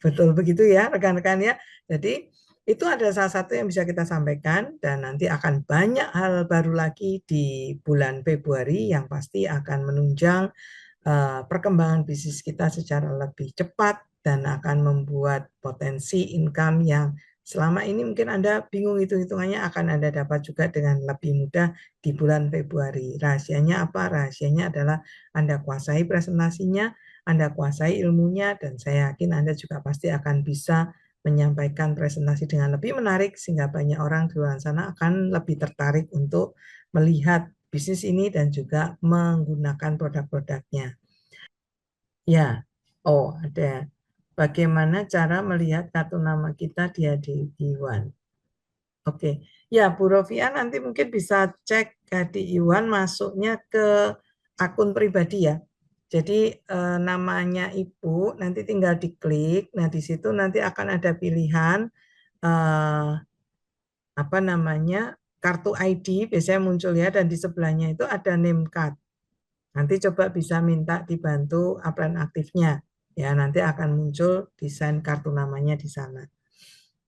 Betul begitu ya, rekan-rekan ya. Jadi itu ada salah satu yang bisa kita sampaikan, dan nanti akan banyak hal baru lagi di bulan Februari yang pasti akan menunjang perkembangan bisnis kita secara lebih cepat dan akan membuat potensi income yang selama ini mungkin Anda bingung hitung-hitungannya, akan Anda dapat juga dengan lebih mudah di bulan Februari. Rahasianya apa? Rahasianya adalah Anda kuasai presentasinya, Anda kuasai ilmunya, dan saya yakin Anda juga pasti akan bisa menyampaikan presentasi dengan lebih menarik sehingga banyak orang di luar sana akan lebih tertarik untuk melihat bisnis ini dan juga menggunakan produk-produknya. Ya, oh ada. Bagaimana cara melihat kartu nama kita di Iwan? Oke, ya Bu Rofian nanti mungkin bisa cek di Iwan masuknya ke akun pribadi ya. Jadi namanya Ibu nanti tinggal diklik. Nah di situ nanti akan ada pilihan eh, apa namanya kartu ID biasanya muncul ya, dan di sebelahnya itu ada name card. Nanti coba bisa minta dibantu upline aktifnya. Ya, nanti akan muncul desain kartu namanya di sana.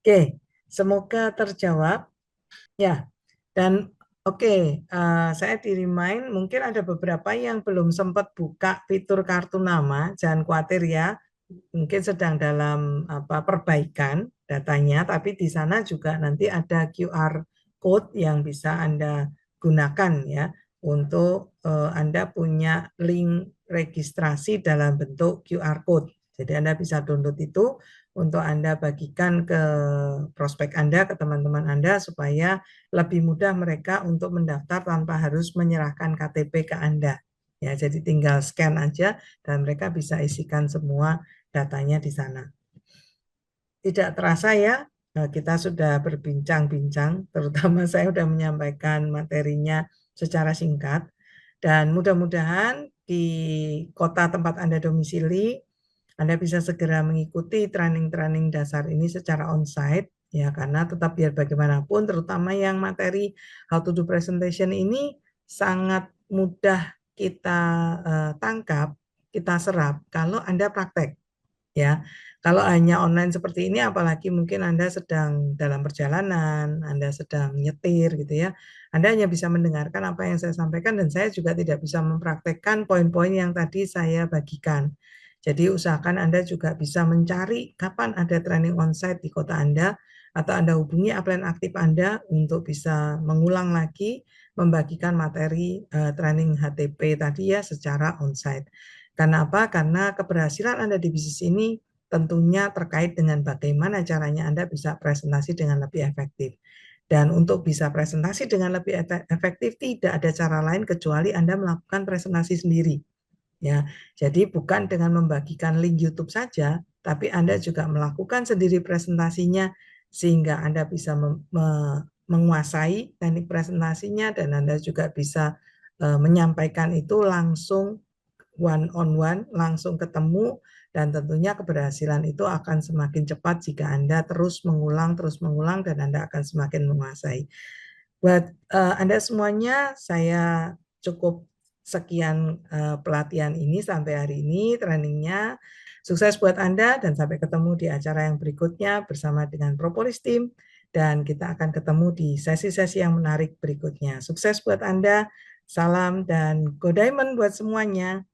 Oke, semoga terjawab. Ya, dan oke, saya di-remind mungkin ada beberapa yang belum sempat buka fitur kartu nama, jangan khawatir ya. Mungkin sedang dalam perbaikan datanya, tapi di sana juga nanti ada QR code yang bisa Anda gunakan ya untuk Anda punya link registrasi dalam bentuk QR code. Jadi Anda bisa download itu untuk Anda bagikan ke prospek Anda, ke teman-teman Anda supaya lebih mudah mereka untuk mendaftar tanpa harus menyerahkan KTP ke Anda. Ya, jadi tinggal scan aja dan mereka bisa isikan semua datanya di sana. Tidak terasa ya, kita sudah berbincang-bincang, terutama saya sudah menyampaikan materinya secara singkat, dan mudah-mudahan di kota tempat Anda domisili, Anda bisa segera mengikuti training-training dasar ini secara onsite, ya karena tetap biar bagaimanapun, terutama yang materi how to do presentation ini sangat mudah kita tangkap, kita serap kalau Anda praktek. Ya, kalau hanya online seperti ini, apalagi mungkin Anda sedang dalam perjalanan, Anda sedang nyetir gitu ya, Anda hanya bisa mendengarkan apa yang saya sampaikan dan saya juga tidak bisa mempraktekkan poin-poin yang tadi saya bagikan. Jadi usahakan Anda juga bisa mencari kapan ada training onsite di kota Anda, atau Anda hubungi upline aktif Anda untuk bisa mengulang lagi membagikan materi training HTP tadi ya secara onsite. Karena apa? Karena keberhasilan Anda di bisnis ini tentunya terkait dengan bagaimana caranya Anda bisa presentasi dengan lebih efektif. Dan untuk bisa presentasi dengan lebih efektif, tidak ada cara lain kecuali Anda melakukan presentasi sendiri. Ya, jadi bukan dengan membagikan link YouTube saja, tapi Anda juga melakukan sendiri presentasinya sehingga Anda bisa menguasai teknik presentasinya dan Anda juga bisa menyampaikan itu langsung one on one, langsung ketemu, dan tentunya keberhasilan itu akan semakin cepat jika Anda terus mengulang, dan Anda akan semakin menguasai. Buat Anda semuanya, saya cukup sekian pelatihan ini sampai hari ini, trainingnya. Sukses buat Anda, dan sampai ketemu di acara yang berikutnya bersama dengan Propolis Team, dan kita akan ketemu di sesi-sesi yang menarik berikutnya. Sukses buat Anda, salam, dan go diamond buat semuanya.